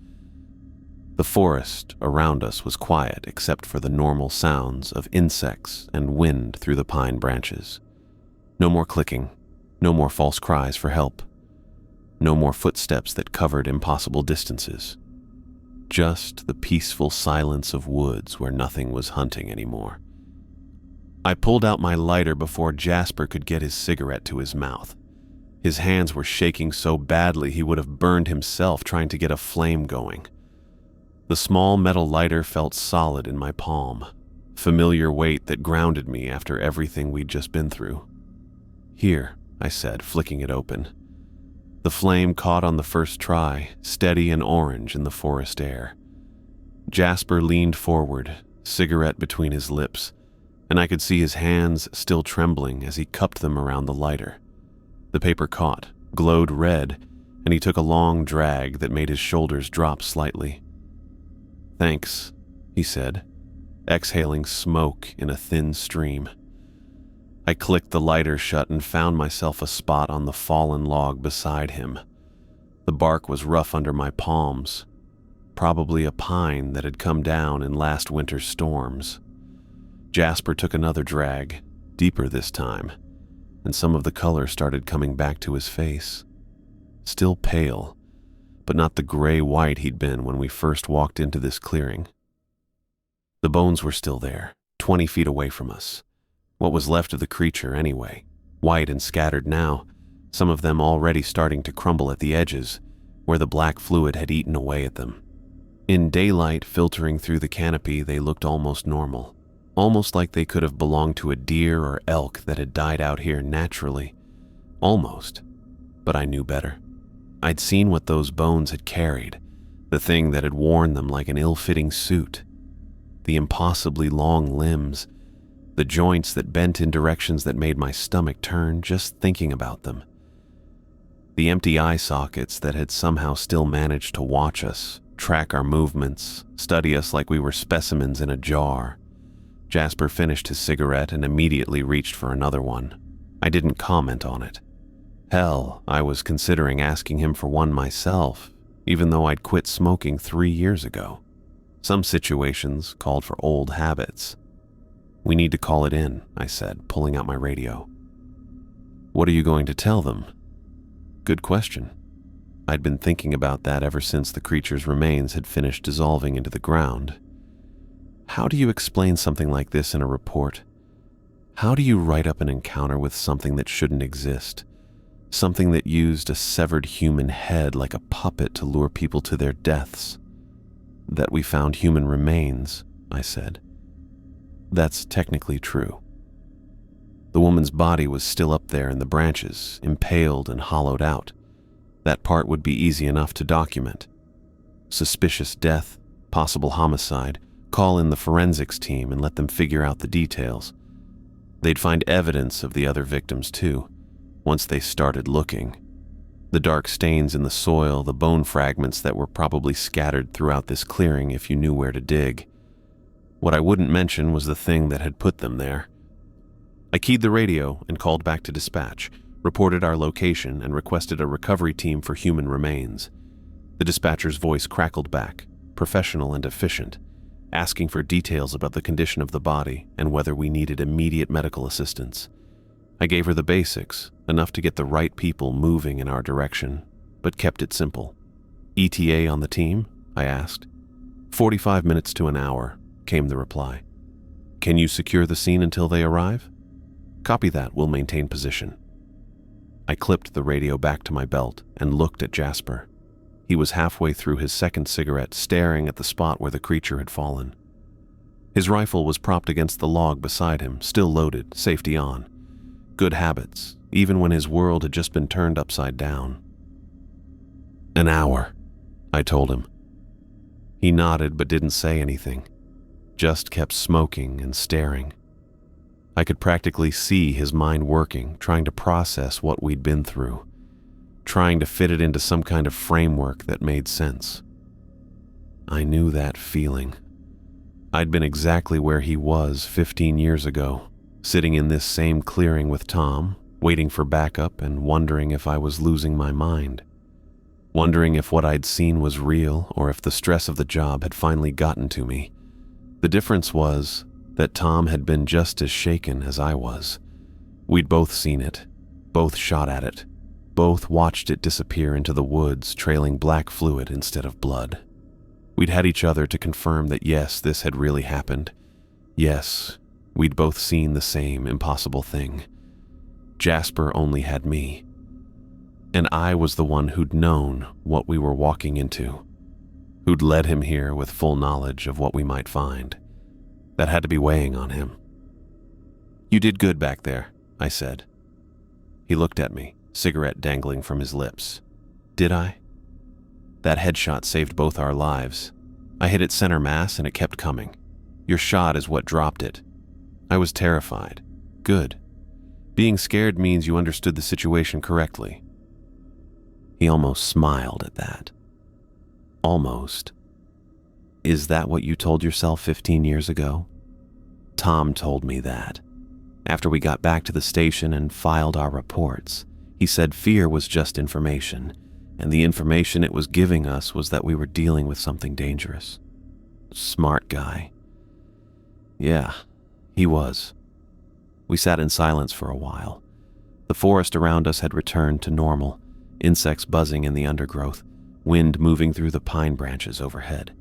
The forest around us was quiet except for the normal sounds of insects and wind through the pine branches. No more clicking, no more false cries for help. No more footsteps that covered impossible distances. Just the peaceful silence of woods where nothing was hunting anymore. I pulled out my lighter before Jasper could get his cigarette to his mouth. His hands were shaking so badly he would have burned himself trying to get a flame going. The small metal lighter felt solid in my palm, familiar weight that grounded me after everything we'd just been through. "Here," I said, flicking it open. The flame caught on the first try, steady and orange in the forest air. Jasper leaned forward, cigarette between his lips, and I could see his hands still trembling as he cupped them around the lighter. The paper caught, glowed red, and he took a long drag that made his shoulders drop slightly. "Thanks," he said, exhaling smoke in a thin stream. I clicked the lighter shut and found myself a spot on the fallen log beside him. The bark was rough under my palms, probably a pine that had come down in last winter's storms. Jasper took another drag, deeper this time, and some of the color started coming back to his face. Still pale, but not the gray-white he'd been when we first walked into this clearing. The bones were still there, 20 feet away from us. What was left of the creature, anyway, white and scattered now, some of them already starting to crumble at the edges, where the black fluid had eaten away at them. In daylight filtering through the canopy, they looked almost normal, almost like they could have belonged to a deer or elk that had died out here naturally. Almost, but I knew better. I'd seen what those bones had carried, the thing that had worn them like an ill-fitting suit. The impossibly long limbs, the joints that bent in directions that made my stomach turn just thinking about them. The empty eye sockets that had somehow still managed to watch us, track our movements, study us like we were specimens in a jar. Jasper finished his cigarette and immediately reached for another one. I didn't comment on it. Hell, I was considering asking him for one myself, even though I'd quit smoking 3 years ago. Some situations called for old habits. "We need to call it in," I said, pulling out my radio. "What are you going to tell them?" Good question. I'd been thinking about that ever since the creature's remains had finished dissolving into the ground. How do you explain something like this in a report? How do you write up an encounter with something that shouldn't exist? Something that used a severed human head like a puppet to lure people to their deaths? "That we found human remains," I said. "That's technically true. The woman's body was still up there in the branches, impaled and hollowed out. That part would be easy enough to document. Suspicious death, possible homicide, call in the forensics team and let them figure out the details. They'd find evidence of the other victims too, once they started looking. The dark stains in the soil, the bone fragments that were probably scattered throughout this clearing if you knew where to dig. What I wouldn't mention was the thing that had put them there." I keyed the radio and called back to dispatch, reported our location, and requested a recovery team for human remains. The dispatcher's voice crackled back, professional and efficient, asking for details about the condition of the body and whether we needed immediate medical assistance. I gave her the basics, enough to get the right people moving in our direction, but kept it simple. "ETA on the team?" I asked. 45 minutes to an hour, came the reply. "Can you secure the scene until they arrive?" "Copy that, we'll maintain position." I clipped the radio back to my belt and looked at Jasper. He was halfway through his second cigarette, staring at the spot where the creature had fallen. His rifle was propped against the log beside him, still loaded, safety on. Good habits, even when his world had just been turned upside down. "An hour," I told him. He nodded but didn't say anything, just kept smoking and staring. I could practically see his mind working, trying to process what we'd been through, trying to fit it into some kind of framework that made sense. I knew that feeling. I'd been exactly where he was 15 years ago, sitting in this same clearing with Tom, waiting for backup and wondering if I was losing my mind. Wondering if what I'd seen was real or if the stress of the job had finally gotten to me. The difference was that Tom had been just as shaken as I was. We'd both seen it, both shot at it, both watched it disappear into the woods, trailing black fluid instead of blood. We'd had each other to confirm that yes, this had really happened. Yes, we'd both seen the same impossible thing. Jasper only had me. And I was the one who'd known what we were walking into, who'd led him here with full knowledge of what we might find. That had to be weighing on him. "You did good back there," I said. He looked at me, cigarette dangling from his lips. "Did I?" "That headshot saved both our lives. I hit it center mass and it kept coming. Your shot is what dropped it. I was terrified. Good. Being scared means you understood the situation correctly." He almost smiled at that. Almost. "Is that what you told yourself 15 years ago?" Tom told me that. After we got back to the station and filed our reports, he said fear was just information, and the information it was giving us was that we were dealing with something dangerous. Smart guy. Yeah, he was. We sat in silence for a while. The forest around us had returned to normal, insects buzzing in the undergrowth, wind moving through the pine branches overhead.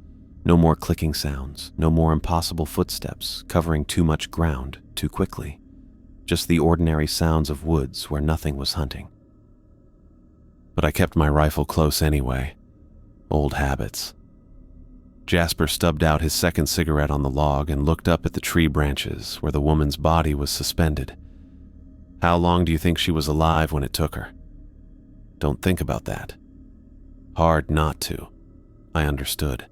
No more clicking sounds, no more impossible footsteps covering too much ground too quickly. Just the ordinary sounds of woods where nothing was hunting. But I kept my rifle close anyway. Old habits. Jasper stubbed out his second cigarette on the log and looked up at the tree branches where the woman's body was suspended. How long do you think she was alive when it took her? Don't think about that. Hard not to. I understood.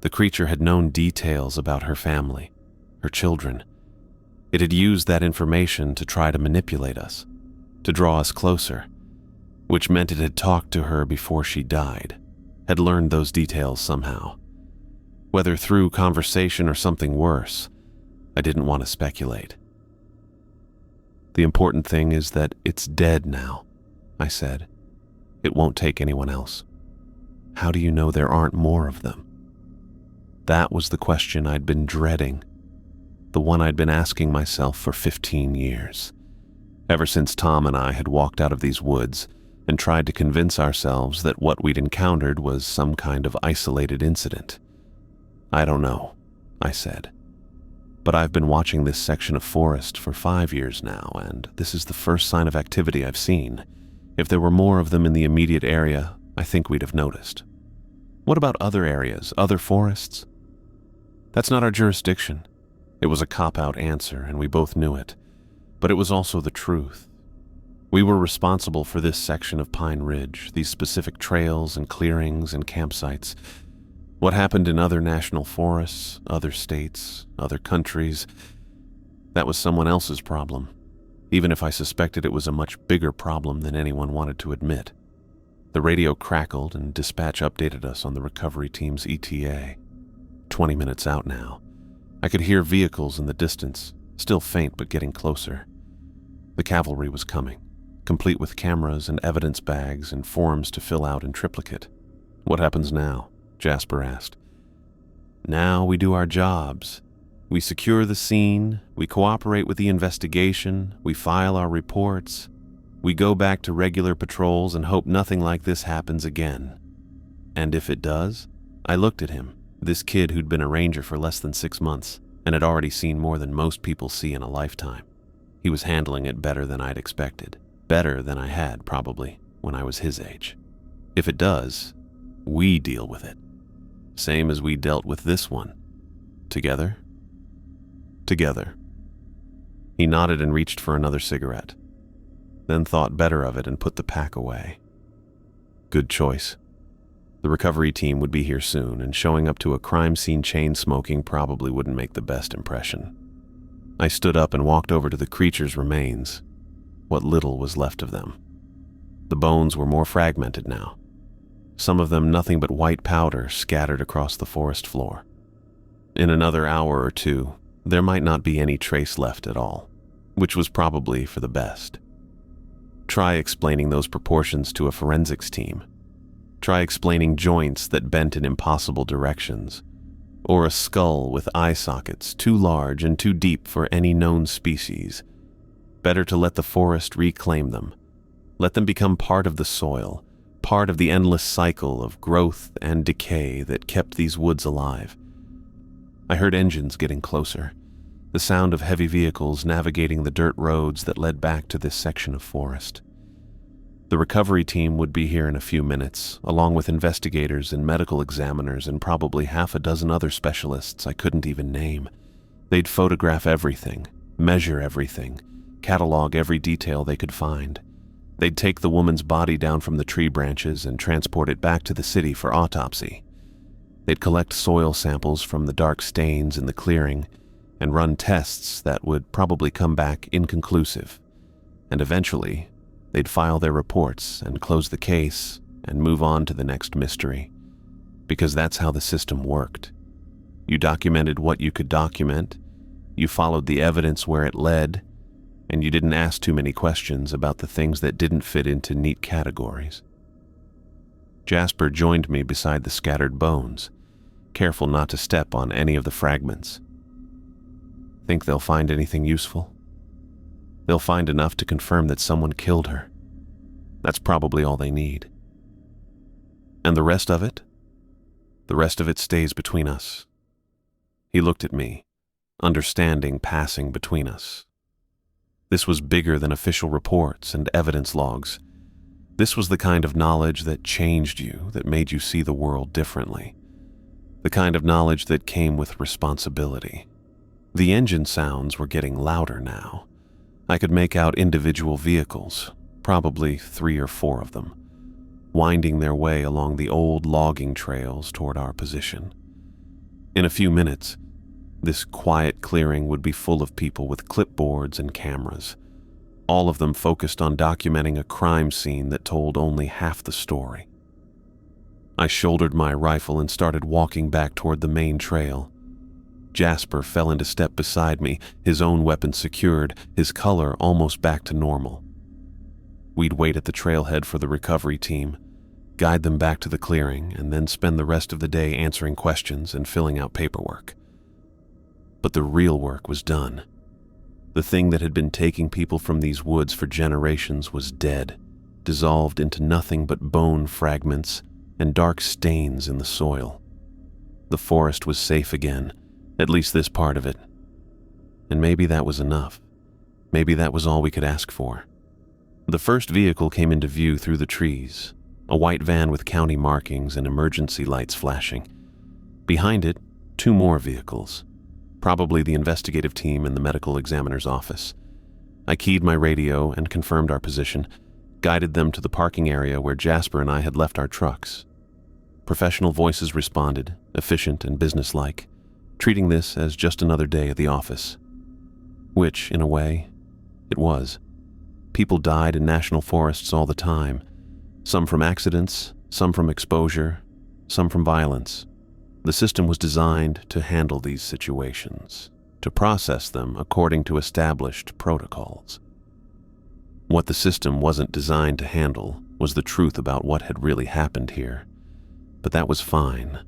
The creature had known details about her family, her children. It had used that information to try to manipulate us, to draw us closer, which meant it had talked to her before she died, had learned those details somehow. Whether through conversation or something worse, I didn't want to speculate. The important thing is that it's dead now, I said. It won't take anyone else. How do you know there aren't more of them? That was the question I'd been dreading, the one I'd been asking myself for 15 years, ever since Tom and I had walked out of these woods and tried to convince ourselves that what we'd encountered was some kind of isolated incident. I don't know, I said, but I've been watching this section of forest for 5 years now, and this is the first sign of activity I've seen. If there were more of them in the immediate area, I think we'd have noticed. What about other areas, other forests? That's not our jurisdiction. It was a cop-out answer, and we both knew it, but it was also the truth. We were responsible for this section of Pine Ridge, these specific trails and clearings and campsites. What happened in other national forests, other states, other countries, that was someone else's problem, even if I suspected it was a much bigger problem than anyone wanted to admit. The radio crackled and dispatch updated us on the recovery team's ETA. 20 minutes out now. I could hear vehicles in the distance, still faint but getting closer. The cavalry was coming, complete with cameras and evidence bags and forms to fill out in triplicate. What happens now? Jasper asked. Now we do our jobs. We secure the scene, we cooperate with the investigation, we file our reports. We go back to regular patrols and hope nothing like this happens again. And if it does? I looked at him, this kid who'd been a ranger for less than 6 months and had already seen more than most people see in a lifetime. He was handling it better than I'd expected, better than I had, probably, when I was his age. If it does, we deal with it. Same as we dealt with this one. Together? Together. He nodded and reached for another cigarette, then thought better of it and put the pack away. Good choice. The recovery team would be here soon, and showing up to a crime scene chain smoking probably wouldn't make the best impression. I stood up and walked over to the creature's remains, what little was left of them. The bones were more fragmented now, some of them nothing but white powder scattered across the forest floor. In another hour or two, there might not be any trace left at all, which was probably for the best. Try explaining those proportions to a forensics team. Try explaining joints that bent in impossible directions, or a skull with eye sockets too large and too deep for any known species. Better to let the forest reclaim them. Let them become part of the soil, part of the endless cycle of growth and decay that kept these woods alive. I heard engines getting closer, the sound of heavy vehicles navigating the dirt roads that led back to this section of forest. The recovery team would be here in a few minutes, along with investigators and medical examiners and probably half a dozen other specialists I couldn't even name. They'd photograph everything, measure everything, catalog every detail they could find. They'd take the woman's body down from the tree branches and transport it back to the city for autopsy. They'd collect soil samples from the dark stains in the clearing and run tests that would probably come back inconclusive. And eventually, they'd file their reports and close the case and move on to the next mystery. Because that's how the system worked. You documented what you could document, you followed the evidence where it led, and you didn't ask too many questions about the things that didn't fit into neat categories. Jasper joined me beside the scattered bones, careful not to step on any of the fragments. Think they'll find anything useful? They'll find enough to confirm that someone killed her. That's probably all they need. And the rest of it? The rest of it stays between us. He looked at me, understanding passing between us. This was bigger than official reports and evidence logs. This was the kind of knowledge that changed you, that made you see the world differently. The kind of knowledge that came with responsibility. The engine sounds were getting louder now. I could make out individual vehicles, probably 3 or 4 of them, winding their way along the old logging trails toward our position. In a few minutes, this quiet clearing would be full of people with clipboards and cameras, all of them focused on documenting a crime scene that told only half the story. I shouldered my rifle and started walking back toward the main trail. Jasper fell into step beside me, his own weapon secured, his color almost back to normal. We'd wait at the trailhead for the recovery team, guide them back to the clearing, and then spend the rest of the day answering questions and filling out paperwork. But the real work was done. The thing that had been taking people from these woods for generations was dead, dissolved into nothing but bone fragments and dark stains in the soil. The forest was safe again, at least this part of it. And maybe that was enough. Maybe that was all we could ask for. The first vehicle came into view through the trees, a white van with county markings and emergency lights flashing. Behind it, 2 more vehicles, probably the investigative team in the medical examiner's office. I keyed my radio and confirmed our position, guided them to the parking area where Jasper and I had left our trucks. Professional voices responded, efficient and businesslike, treating this as just another day at the office. Which, in a way, it was. People died in national forests all the time, some from accidents, some from exposure, some from violence. The system was designed to handle these situations, to process them according to established protocols. What the system wasn't designed to handle was the truth about what had really happened here. But that was fine.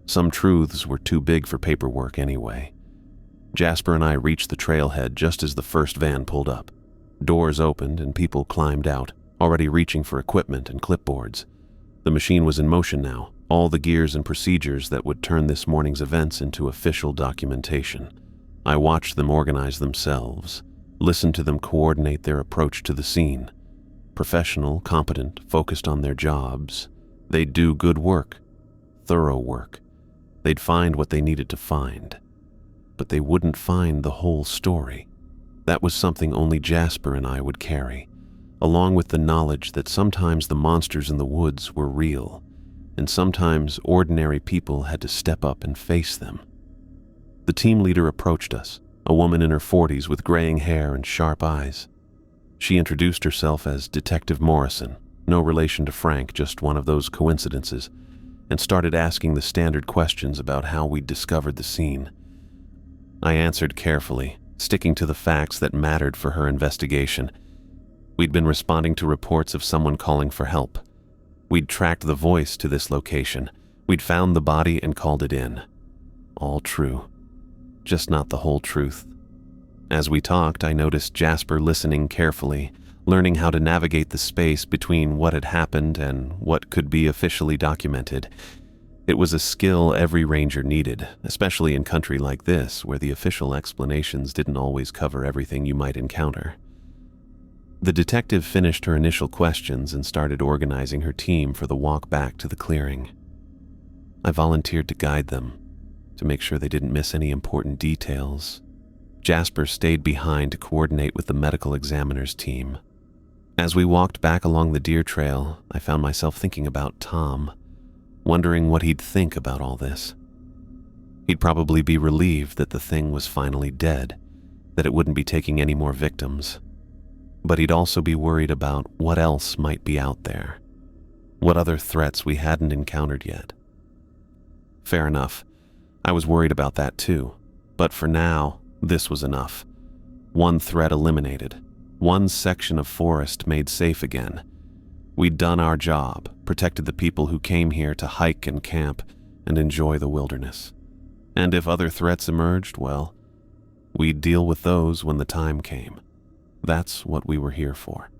Some truths were too big for paperwork anyway. Jasper and I reached the trailhead just as the first van pulled up. Doors opened and people climbed out, already reaching for equipment and clipboards. The machine was in motion now, all the gears and procedures that would turn this morning's events into official documentation. I watched them organize themselves, listened to them coordinate their approach to the scene. Professional, competent, focused on their jobs. They'd do good work, thorough work. They'd find what they needed to find. But they wouldn't find the whole story. That was something only Jasper and I would carry, along with the knowledge that sometimes the monsters in the woods were real, and sometimes ordinary people had to step up and face them. The team leader approached us, a woman in her 40s with graying hair and sharp eyes. She introduced herself as Detective Morrison, no relation to Frank, just one of those coincidences, and started asking the standard questions about how we'd discovered the scene. I answered carefully, sticking to the facts that mattered for her investigation. We'd been responding to reports of someone calling for help. We'd tracked the voice to this location. We'd found the body and called it in. All true. Just not the whole truth. As we talked, I noticed Jasper listening carefully, learning how to navigate the space between what had happened and what could be officially documented. It was a skill every ranger needed, especially in country like this, where the official explanations didn't always cover everything you might encounter. The detective finished her initial questions and started organizing her team for the walk back to the clearing. I volunteered to guide them, to make sure they didn't miss any important details. Jasper stayed behind to coordinate with the medical examiner's team. As we walked back along the deer trail, I found myself thinking about Tom, wondering what he'd think about all this. He'd probably be relieved that the thing was finally dead, that it wouldn't be taking any more victims. But he'd also be worried about what else might be out there, what other threats we hadn't encountered yet. Fair enough, I was worried about that too, but for now, this was enough. One threat eliminated, one section of forest made safe again. We'd done our job, protected the people who came here to hike and camp and enjoy the wilderness. And if other threats emerged, well, we'd deal with those when the time came. That's what we were here for.